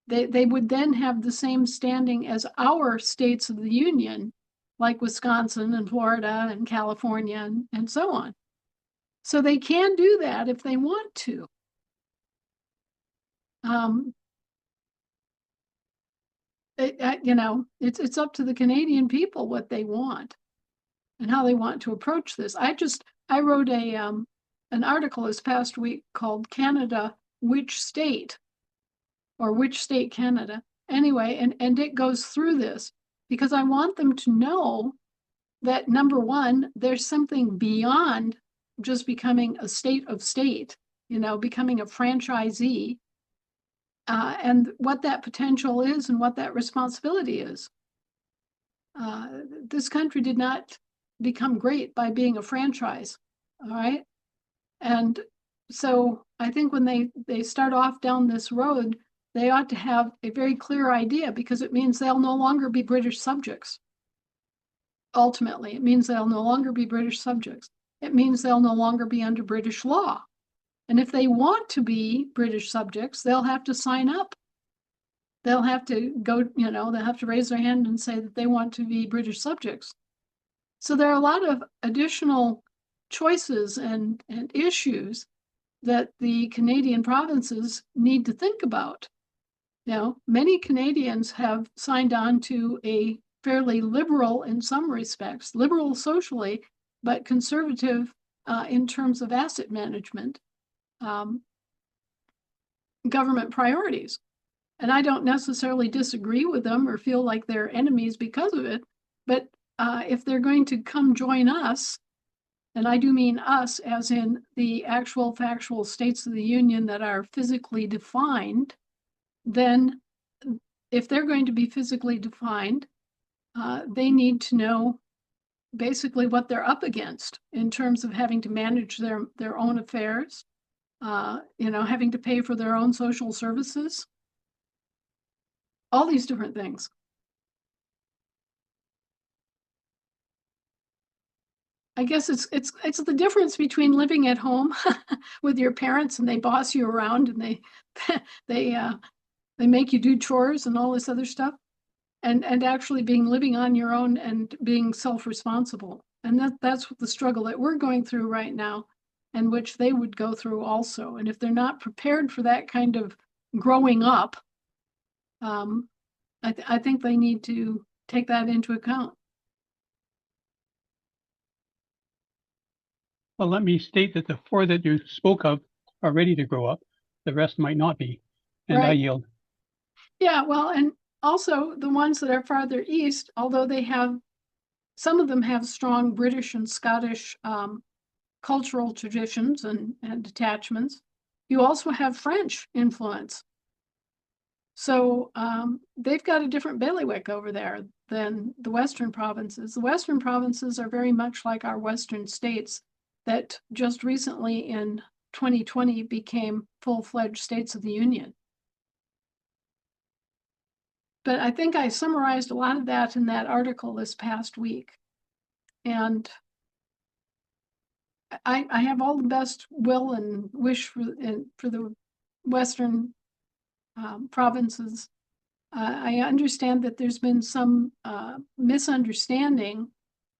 They would then have the same standing as our states of the Union, like Wisconsin and Florida and California and so on. So they can do that if they want to. It's up to the Canadian people what they want and how they want to approach this. I wrote an article this past week called Canada, Which State? Or Which State Canada? Anyway, and it goes through this because I want them to know that, number one, there's something beyond just becoming a state of state, becoming a franchisee, and what that potential is and what that responsibility is. This country did not become great by being a franchise, all right? And so I think when they start off down this road, they ought to have a very clear idea, because it means they'll no longer be British subjects. Ultimately, it means they'll no longer be British subjects. It means they'll no longer be under British law. And if they want to be British subjects, they'll have to sign up. They'll have to go, they'll have to raise their hand and say that they want to be British subjects. So there are a lot of additional choices and issues that the Canadian provinces need to think about. Many Canadians have signed on to a fairly liberal, in some respects, liberal socially, but conservative in terms of asset management, government priorities. And I don't necessarily disagree with them or feel like they're enemies because of it. But if they're going to come join us, and I do mean us as in the actual factual states of the Union that are physically defined, then if they're going to be physically defined, they need to know basically what they're up against in terms of having to manage their own affairs, having to pay for their own social services, all these different things. I guess it's the difference between living at home with your parents and they boss you around and they make you do chores and all this other stuff, and actually living on your own and being self-responsible. And that's the struggle that we're going through right now, and which they would go through also. And if they're not prepared for that kind of growing up, I think they need to take that into account. Well, let me state that the 4 that you spoke of are ready to grow up. The rest might not be. And I Right. yield. Yeah, well, and also the ones that are farther east, although some of them have strong British and Scottish cultural traditions and attachments, you also have French influence. So they've got a different bailiwick over there than the Western provinces. The Western provinces are very much like our Western states that just recently in 2020 became full-fledged states of the Union. But I think I summarized a lot of that in that article this past week. And I have all the best will and wish for the Western provinces. I understand that there's been some misunderstanding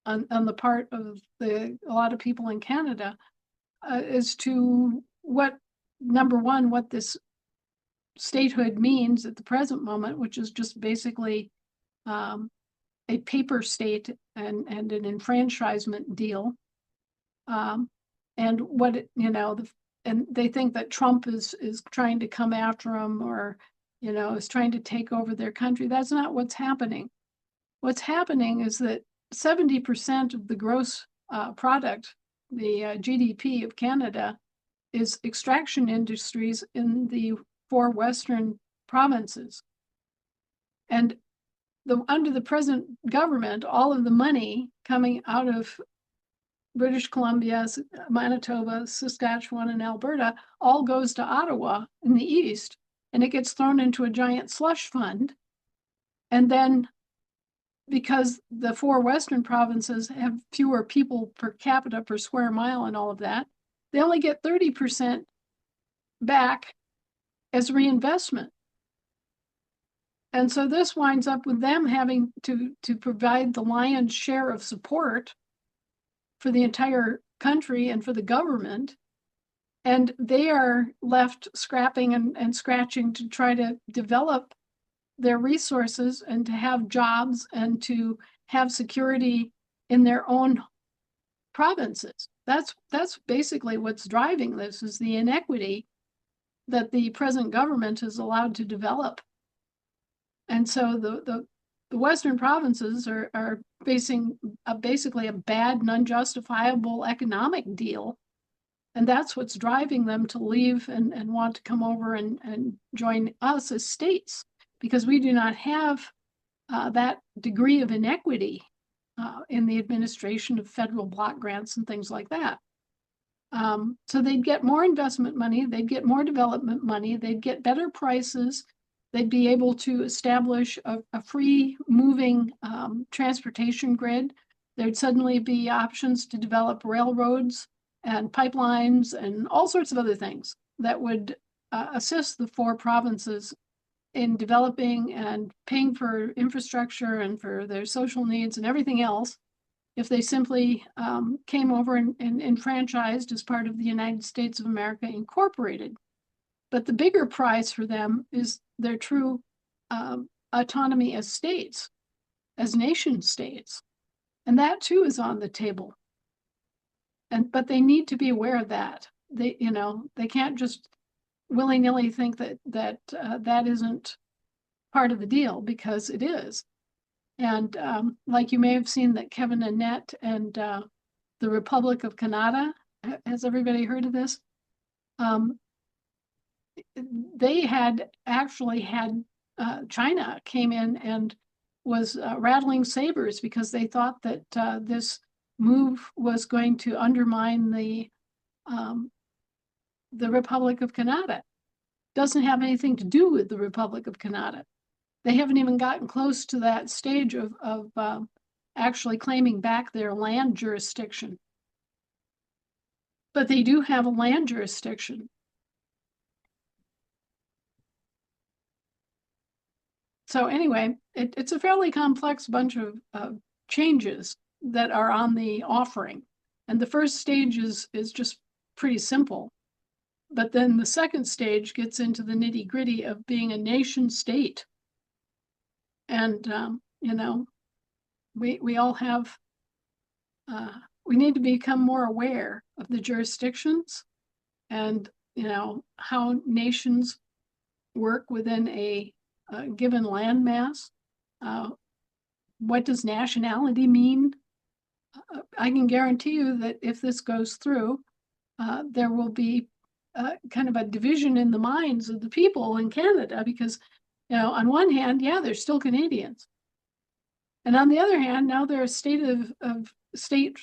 on the part of a lot of people in Canada as to what, number one, what this statehood means at the present moment, which is just basically a paper state and an enfranchisement deal. And what and they think that Trump is trying to come after them, or is trying to take over their country. That's not what's happening. What's happening is that 70% of the gross product, the GDP of Canada, is extraction industries in the 4 Western provinces. And under the present government, all of the money coming out of British Columbia, Manitoba, Saskatchewan, and Alberta all goes to Ottawa in the east, and it gets thrown into a giant slush fund. And then because the 4 western provinces have fewer people per capita per square mile and all of that, they only get 30% back as reinvestment. And so this winds up with them having to provide the lion's share of support for the entire country and for the government. And they are left scrapping and scratching to try to develop their resources and to have jobs and to have security in their own provinces. That's basically what's driving this, is the inequity that the present government is allowed to develop. And so the western provinces are facing basically a bad and unjustifiable economic deal. And that's what's driving them to leave and want to come over and join us as states, because we do not have that degree of inequity in the administration of federal block grants and things like that. So they'd get more investment money, they'd get more development money, they'd get better prices, they'd be able to establish a free moving transportation grid. There'd suddenly be options to develop railroads and pipelines and all sorts of other things that would assist the 4 provinces in developing and paying for infrastructure and for their social needs and everything else, if they simply came over and enfranchised as part of the United States of America Incorporated. But the bigger prize for them is their true autonomy as states, as nation states. And that too is on the table. But they need to be aware of that. They can't just willy-nilly think that isn't part of the deal, because it is. And like you may have seen that Kevin Annett and the Republic of Canada, has everybody heard of this? They had actually had China came in and was rattling sabers because they thought that this move was going to undermine the Republic of Canada. Doesn't have anything to do with the Republic of Canada. They haven't even gotten close to that stage of actually claiming back their land jurisdiction. But they do have a land jurisdiction. So anyway, it's a fairly complex bunch of changes that are on the offering. And the first stage is just pretty simple. But then the second stage gets into the nitty-gritty of being a nation state. And, we all have, we need to become more aware of the jurisdictions and, how nations work within a given landmass. What does nationality mean? I can guarantee you that if this goes through, there will be kind of a division in the minds of the people in Canada, because, on one hand, yeah, they're still Canadians. And on the other hand, now they're a state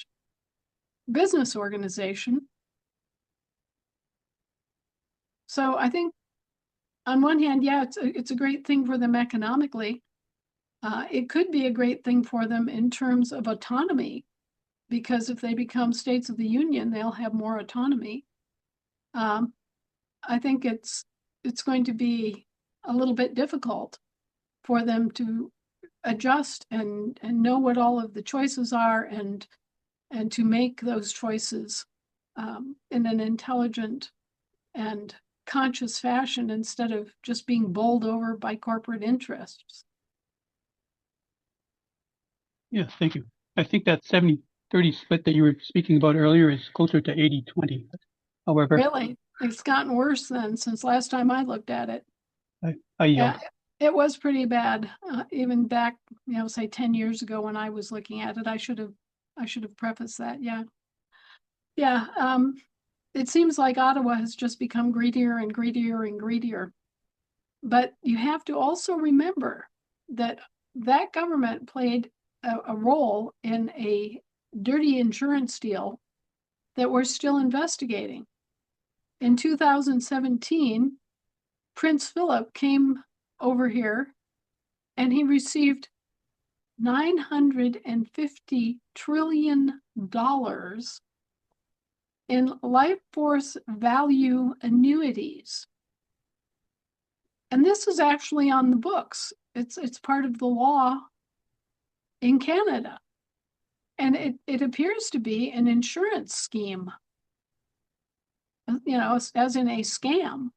business organization. So I think on one hand, yeah, it's a great thing for them economically. It could be a great thing for them in terms of autonomy, because if they become states of the Union, they'll have more autonomy. I think it's going to be a little bit difficult for them to adjust and know what all of the choices are and to make those choices in an intelligent and conscious fashion, instead of just being bowled over by corporate interests. Yeah, thank you. I think that 70-30 split that you were speaking about earlier is closer to 80-20. However, Really, it's gotten worse then since last time I looked at it. I yield. Yeah, it was pretty bad, even back, say 10 years ago when I was looking at it. I should have prefaced that. Yeah. It seems like Ottawa has just become greedier and greedier and greedier. But you have to also remember that government played a role in a dirty insurance deal that we're still investigating. In 2017, Prince Philip came over here and he received $950 trillion in life force value annuities. And this is actually on the books. It's part of the law in Canada. And it appears to be an insurance scheme, you know, as in a scam.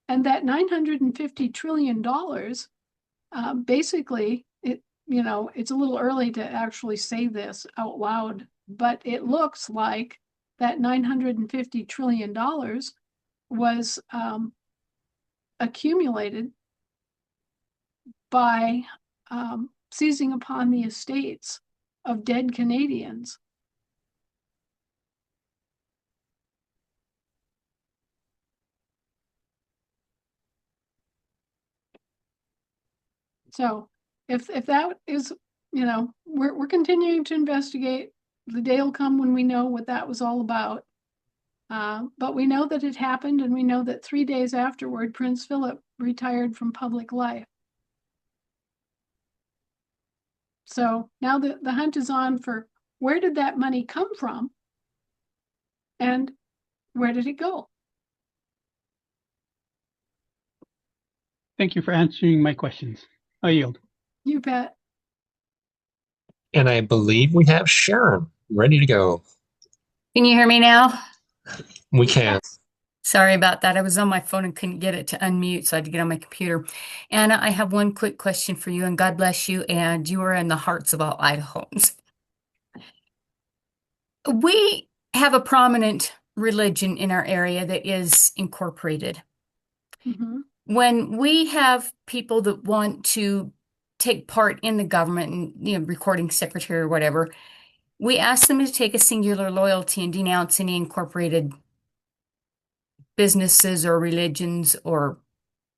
And that $950 trillion, basically, you know, it's a little early to actually say this out loud, but it looks like that $950 trillion was accumulated by seizing upon the estates of dead Canadians. So if that is, you know, we're continuing to investigate. The day will come when we know what that was all about. But we know that it happened, and we know that 3 days afterward, Prince Philip retired from public life. So now the hunt is on for where did that money come from and where did it go? Thank you for answering my questions. I yield. You bet. And I believe we have Sharon ready to go. Can you hear me now? We can. Sorry about that. I was on my phone and couldn't get it to unmute, so I had to get on my computer. Anna, I have one quick question for you, and God bless you, and you are in the hearts of all Idahoans. We have a prominent religion in our area that is incorporated. Mm-hmm. When we have people that want to take part in the government and, you know, recording secretary or whatever, we ask them to take a singular loyalty and denounce any incorporated businesses or religions or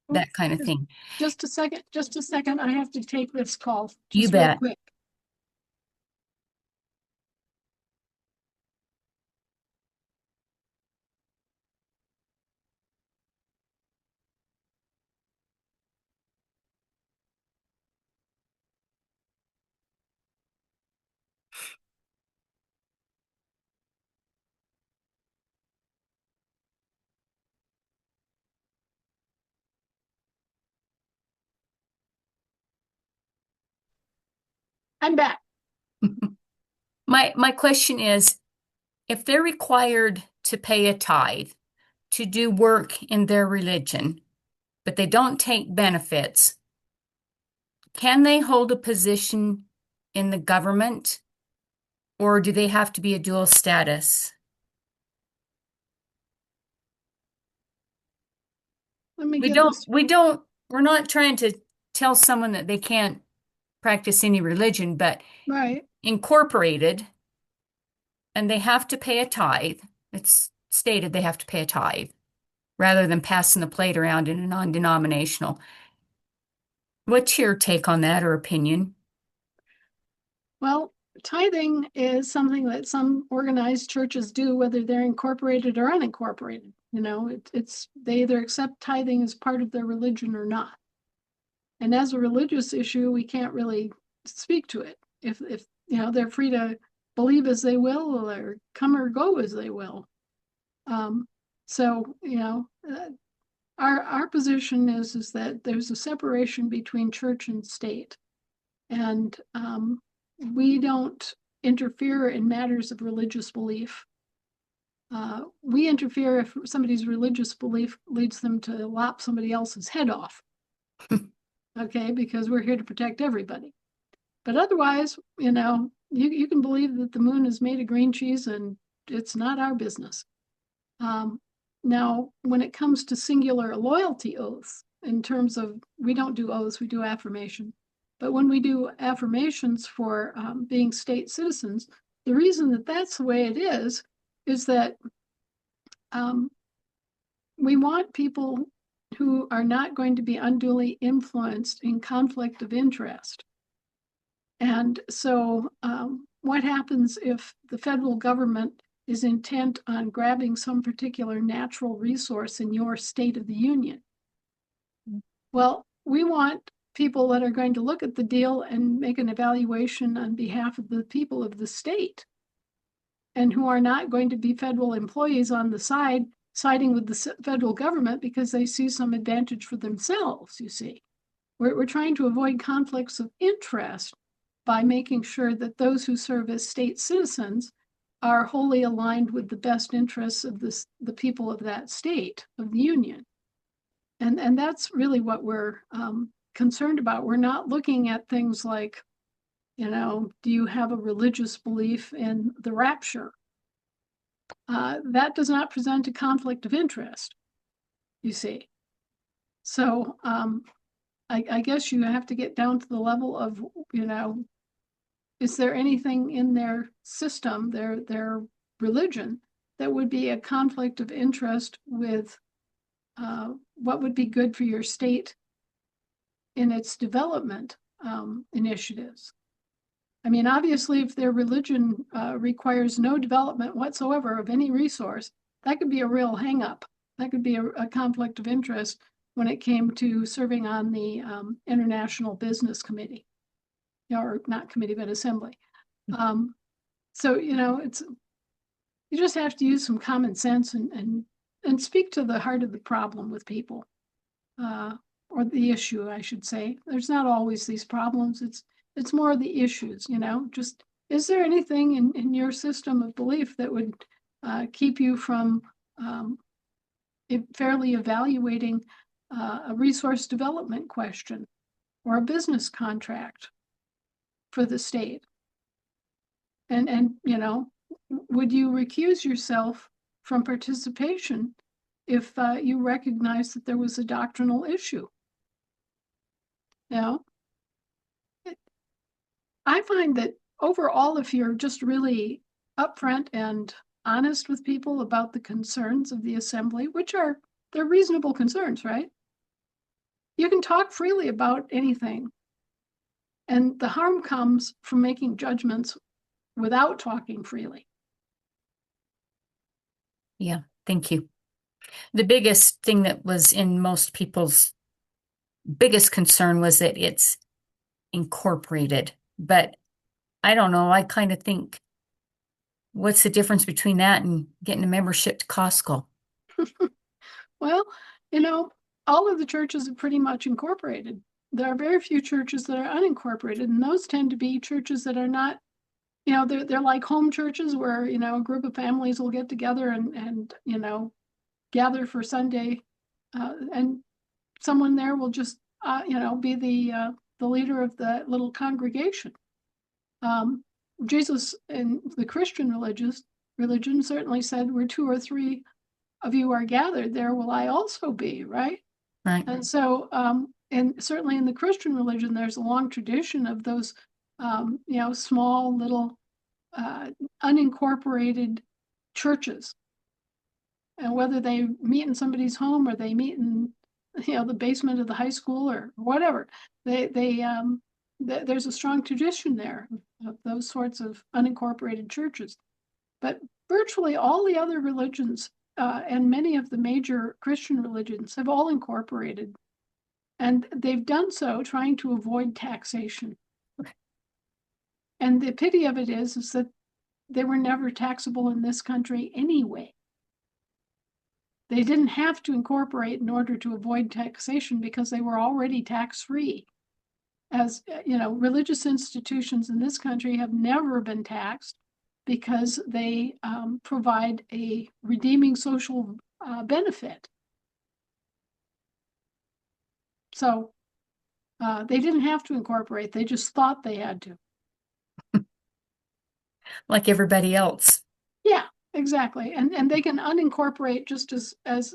that kind of thing. Just a second. I have to take this call. You Just real bet. quick. I'm back. My question is, if they're required to pay a tithe to do work in their religion, but they don't take benefits, can they hold a position in the government, or do they have to be a dual status? Let me get this. We're not trying to tell someone that they can't practice any religion, but Right. incorporated, and they have to pay a tithe. It's stated they have to pay a tithe rather than passing the plate around in a non-denominational. What's your take on that or opinion? Well, tithing is something that some organized churches do, whether they're incorporated or unincorporated. You know, it's they either accept tithing as part of their religion or not. And as a religious issue, we can't really speak to it. If you know, they're free to believe as they will or come or go as they will. So you know, our position is that there's a separation between church and state, and we don't interfere in matters of religious belief. We interfere if somebody's religious belief leads them to lop somebody else's head off. Okay, because we're here to protect everybody. But otherwise, you know, you can believe that the moon is made of green cheese and it's not our business. Now, when it comes to singular loyalty oaths, in terms of, we don't do oaths, we do affirmation. But when we do affirmations for being state citizens, the reason that that's the way it is that we want people who are not going to be unduly influenced in conflict of interest. And so what happens if the federal government is intent on grabbing some particular natural resource in your state of the union? Well, we want people that are going to look at the deal and make an evaluation on behalf of the people of the state, and who are not going to be federal employees on the side siding with the federal government because they see some advantage for themselves, you see. We're trying to avoid conflicts of interest by making sure that those who serve as state citizens are wholly aligned with the best interests of the people of that state, of the union. And that's really what we're concerned about. We're not looking at things like, do you have a religious belief in the rapture? That does not present a conflict of interest, you see. So I guess you have to get down to the level of, is there anything in their system, their religion, that would be a conflict of interest with what would be good for your state in its development initiatives? I mean, obviously, if their religion requires no development whatsoever of any resource, that could be a real hang-up. That could be a conflict of interest when it came to serving on the International Business Committee, or not committee, but assembly. So, it's, you just have to use some common sense and speak to the heart of the problem with people, or the issue, I should say. There's not always these problems. It's more of the issues, just, is there anything in your system of belief that would keep you from fairly evaluating a resource development question or a business contract for the state? And would you recuse yourself from participation if you recognize that there was a doctrinal issue? I find that overall, if you're just really upfront and honest with people about the concerns of the assembly, they're reasonable concerns, right? You can talk freely about anything. And the harm comes from making judgments without talking freely. Yeah, thank you. The biggest thing that was in most people's biggest concern was that it's incorporated. But I don't know, I kind of think, what's the difference between that and getting a membership to Costco? Well, all of the churches are pretty much incorporated. There are very few churches that are unincorporated, and those tend to be churches that are not, they're like home churches where, a group of families will get together and gather for Sunday, and someone there will just, be the leader of the little congregation. Jesus in the Christian religion certainly said, where 2 or 3 of you are gathered, there will I also be, right? Right. And so, and certainly in the Christian religion, there's a long tradition of those, small little unincorporated churches. And whether they meet in somebody's home or they meet in, the basement of the high school or whatever, there's a strong tradition there of those sorts of unincorporated churches. But virtually all the other religions and many of the major Christian religions have all incorporated. And they've done so trying to avoid taxation. And the pity of it is that they were never taxable in this country anyway. They didn't have to incorporate in order to avoid taxation because they were already tax-free. As religious institutions in this country have never been taxed because they provide a redeeming social benefit. So they didn't have to incorporate, they just thought they had to. Like everybody else. Yeah, exactly. And they can unincorporate just as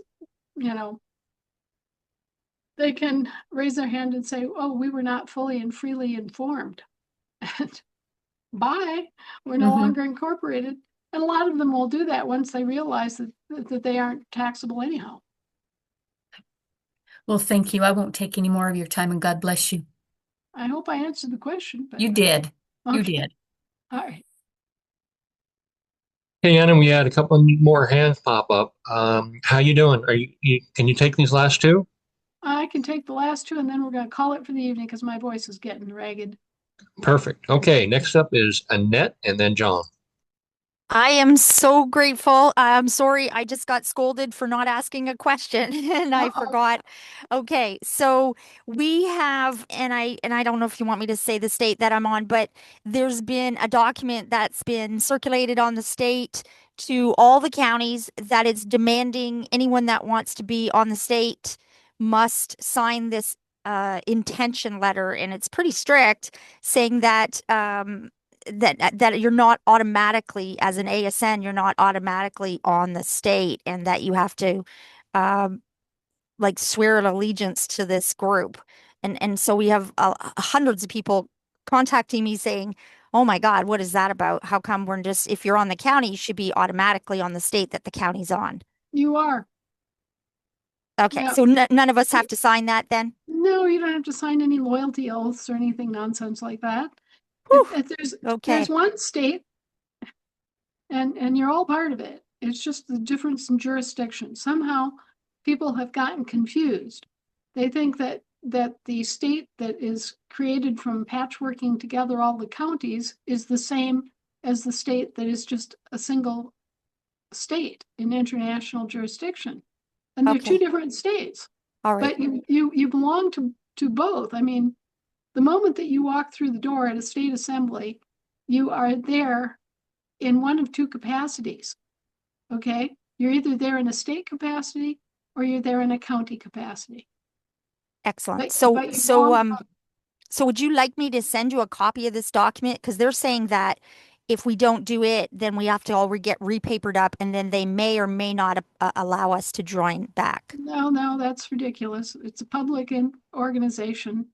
they can raise their hand and say, oh, we were not fully and freely informed. And bye, we're no longer incorporated. And a lot of them will do that once they realize that they aren't taxable anyhow. Well, thank you. I won't take any more of your time, and God bless you. I hope I answered the question. But You did. You okay. did. All right. Hey, Anna, we had a couple more hands pop up. How you doing? Can you take these last two? I can take the last two and then we're going to call it for the evening because my voice is getting ragged. Perfect. Okay, next up is Annette and then John. I am so grateful. I'm sorry, I just got scolded for not asking a question and I Uh-oh. forgot. Okay, so we have, and I don't know if you want me to say the state that I'm on, but there's been a document that's been circulated on the state to all the counties that it's demanding anyone that wants to be on the state must sign this intention letter, and it's pretty strict, saying that that you're not automatically, as an ASN, you're not automatically on the state, and that you have to um, like swear an allegiance to this group. And so we have hundreds of people contacting me saying, "Oh my God, what is that about? How come we're just, if you're on the county, you should be automatically on the state that the county's on." You are. Okay, Yeah. so none of us have to sign that then? No, you don't have to sign any loyalty oaths or anything nonsense like that. Whew. If there's Okay. one state and you're all part of it. It's just the difference in jurisdiction. Somehow people have gotten confused. They think that the state that is created from patchworking together all the counties is the same as the state that is just a single state in international jurisdiction. And they're two Okay. different states. All right. But you belong to both. I mean, the moment that you walk through the door at a state assembly, you are there in one of two capacities. Okay, you're either there in a state capacity or you're there in a county capacity. Excellent. But So you belong- so would you like me to send you a copy of this document? Because they're saying that if we don't do it, then we have to all get repapered up, and then they may or may not allow us to join back. No, that's ridiculous. It's a public organization.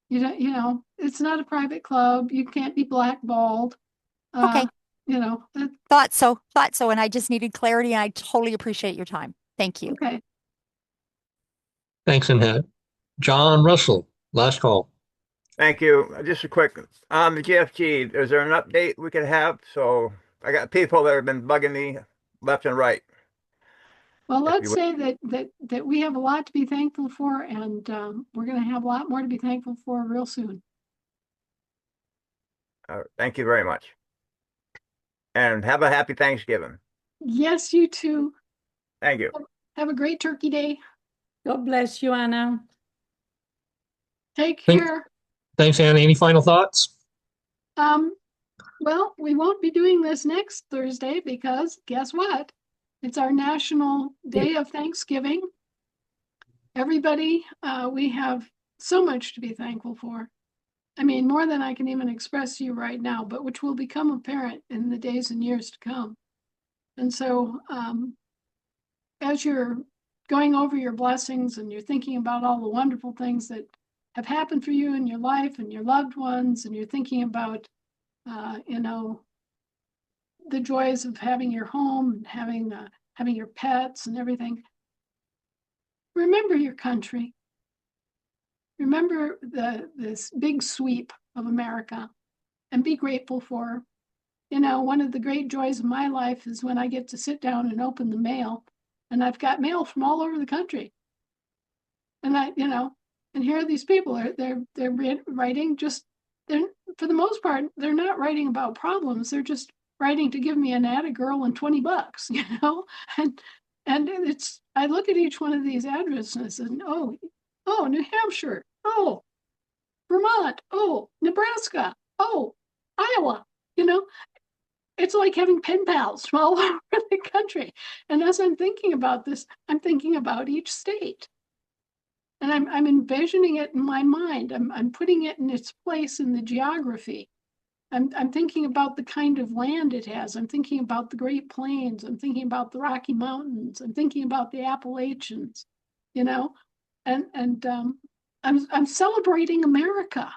You know, it's not a private club. You can't be blackballed. Okay. You know, Thought so, and I just needed clarity, and I totally appreciate your time. Thank you. okay. Thanks, Annette. John Russell, last call. Thank you. Just a quick on the GFG. Is there an update we could have? So I got people that have been bugging me left and right. Well, If let's you say that we have a lot to be thankful for, and we're going to have a lot more to be thankful for real soon. Thank you very much. And have a happy Thanksgiving. Yes, you too. Thank you. Have a great turkey day. God bless you, Anna. Take Thank- care. Thanks, Anna. Any final thoughts? Well, we won't be doing this next Thursday because guess what? It's our National Day of Thanksgiving. Everybody, we have so much to be thankful for. I mean, more than I can even express to you right now, but which will become apparent in the days and years to come. And so, as you're going over your blessings and you're thinking about all the wonderful things that have happened for you in your life and your loved ones, and you're thinking about, you know, the joys of having your home and having your pets and everything, remember your country. Remember this big sweep of America, and be grateful for. You know, one of the great joys of my life is when I get to sit down and open the mail, and I've got mail from all over the country. And and here are these people they're writing they're for the most part, they're not writing about problems. They're just writing to give me an atta girl and $20, you know? And it's, I look at each one of these addresses and, oh, New Hampshire, oh, Vermont, oh, Nebraska, oh, Iowa, you know? It's like having pen pals from all over the country. And as I'm thinking about this, I'm thinking about each state. And I'm envisioning it in my mind. I'm putting it in its place in the geography. I'm thinking about the kind of land it has. I'm thinking about the Great Plains. I'm thinking about the Rocky Mountains. I'm thinking about the Appalachians, you know, and I'm celebrating America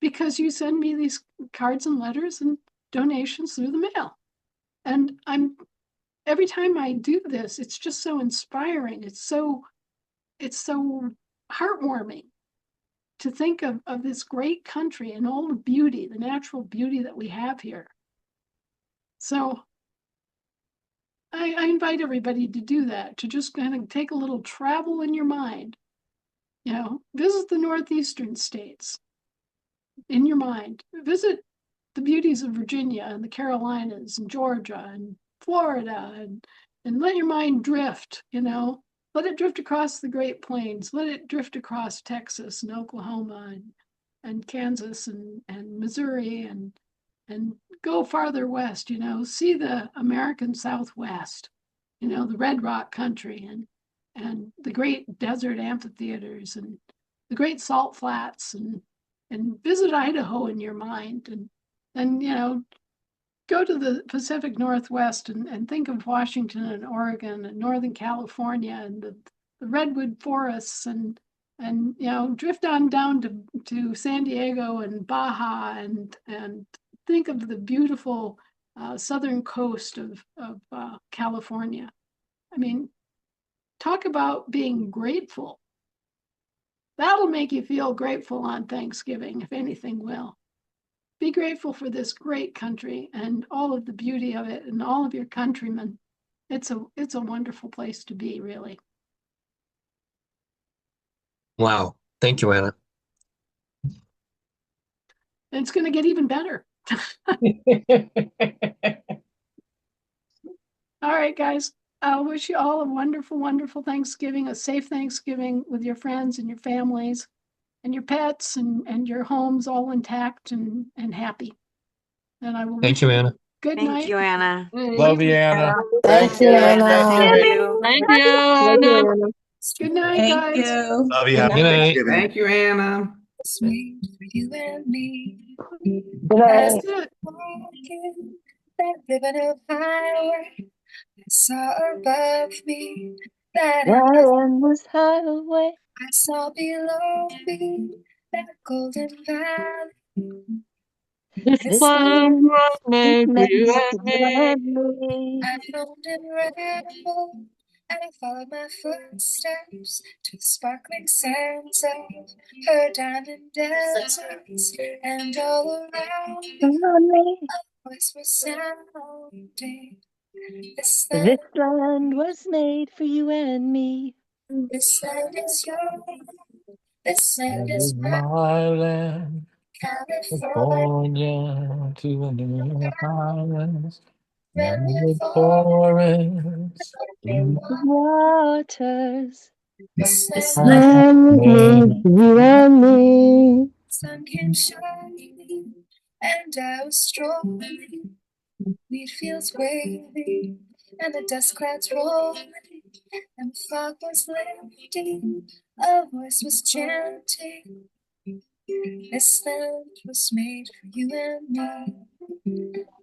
because you send me these cards and letters and donations through the mail. And every time I do this, it's just so inspiring. It's so heartwarming to think of this great country and all the beauty, the natural beauty that we have here. So I invite everybody to do that, to just kind of take a little travel in your mind. You know, visit the northeastern states in your mind. Visit the beauties of Virginia and the Carolinas and Georgia and Florida and let your mind drift, you know. Let it drift across the Great Plains. Let it drift across Texas and Oklahoma and Kansas and Missouri and go farther west, you know, see the American Southwest, you know, the Red Rock country and the great desert amphitheaters and the great salt flats and visit Idaho in your mind and you know, go to the Pacific Northwest and think of Washington and Oregon and Northern California and the redwood forests and you know, drift on down to San Diego and Baja and think of the beautiful southern coast of California. I mean, talk about being grateful. That'll make you feel grateful on Thanksgiving, if anything will. Be grateful for this great country and all of the beauty of it and all of your countrymen. It's a wonderful place to be, really. Wow. Thank you, Anna. And it's going to get even better. All right, guys. I wish you all a wonderful, wonderful Thanksgiving, a safe Thanksgiving with your friends and your families and your pets and your homes all intact and happy. And I will Thank wish you, Anna. good Thank night. you, Anna. Love you, Anna. Thank you, Anna. Thank you. Thank you, Anna. Good night, Thank guys. you. Love you. Good Happy night. Thanksgiving. Thank you, Anna. Good That's night. it. That ribbon of highway I saw above me, that Endless highway. I saw below me, that golden valley. This land was made for you and me. I roamed and rambled, and I followed my footsteps to the sparkling sands of her diamond deserts, and all around me a voice was sounding. This This land was made for you and me. land is yours. This land This is is mine. my land, California, California to the New Highlands, redwood redwood forest, forests, green Waters. this This land is land was made for you and me. sun came shining, and I was strolling, wheat fields waving, and the dust clouds rolling, and the fog was lifting, a voice was chanting. This land was made for you and me.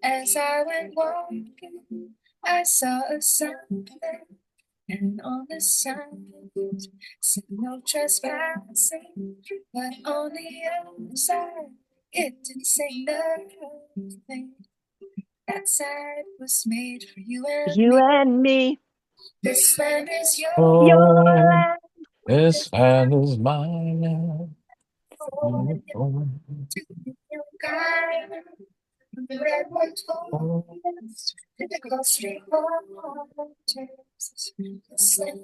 As I went walking, I saw a sign there, and on the sign said no trespassing, but on the other side it didn't say nothing. That side was made for you and You me. and me. This land is yours. Your land. land. This land is my land. Beautiful. To the young guy, from the redwood forest to the Gulf Stream waters.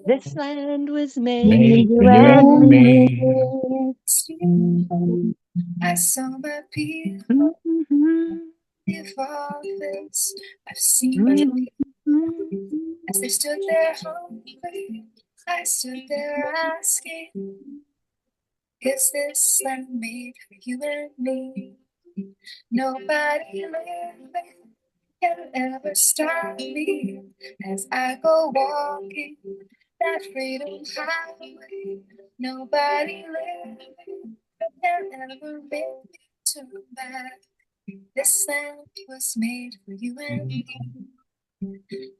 This land was made for Made for you you and and me. me. I saw my people Mhm. live all this. I've seen my people as they stood there hungry. I stood there asking, is this land made for you and me? Nobody living can ever stop me as I go walking that freedom highway. Nobody living can ever make me turn back. This land was made for you and me.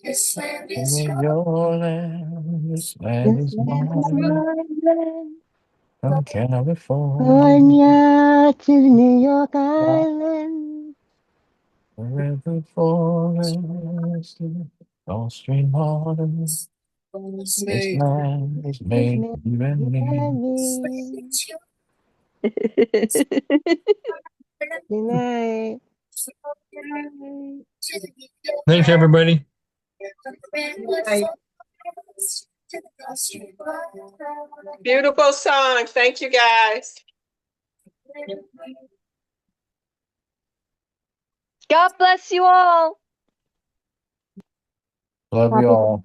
This land This is is yours. your land. This land This is land is mine. my land. From California. California to New York Island. The redwood forest. Gulf Stream waters. Was This made land is Was made made for you for and you me. and me. Good night. Thanks, everybody. Beautiful song. Thank you, guys. God bless you all. Love you all.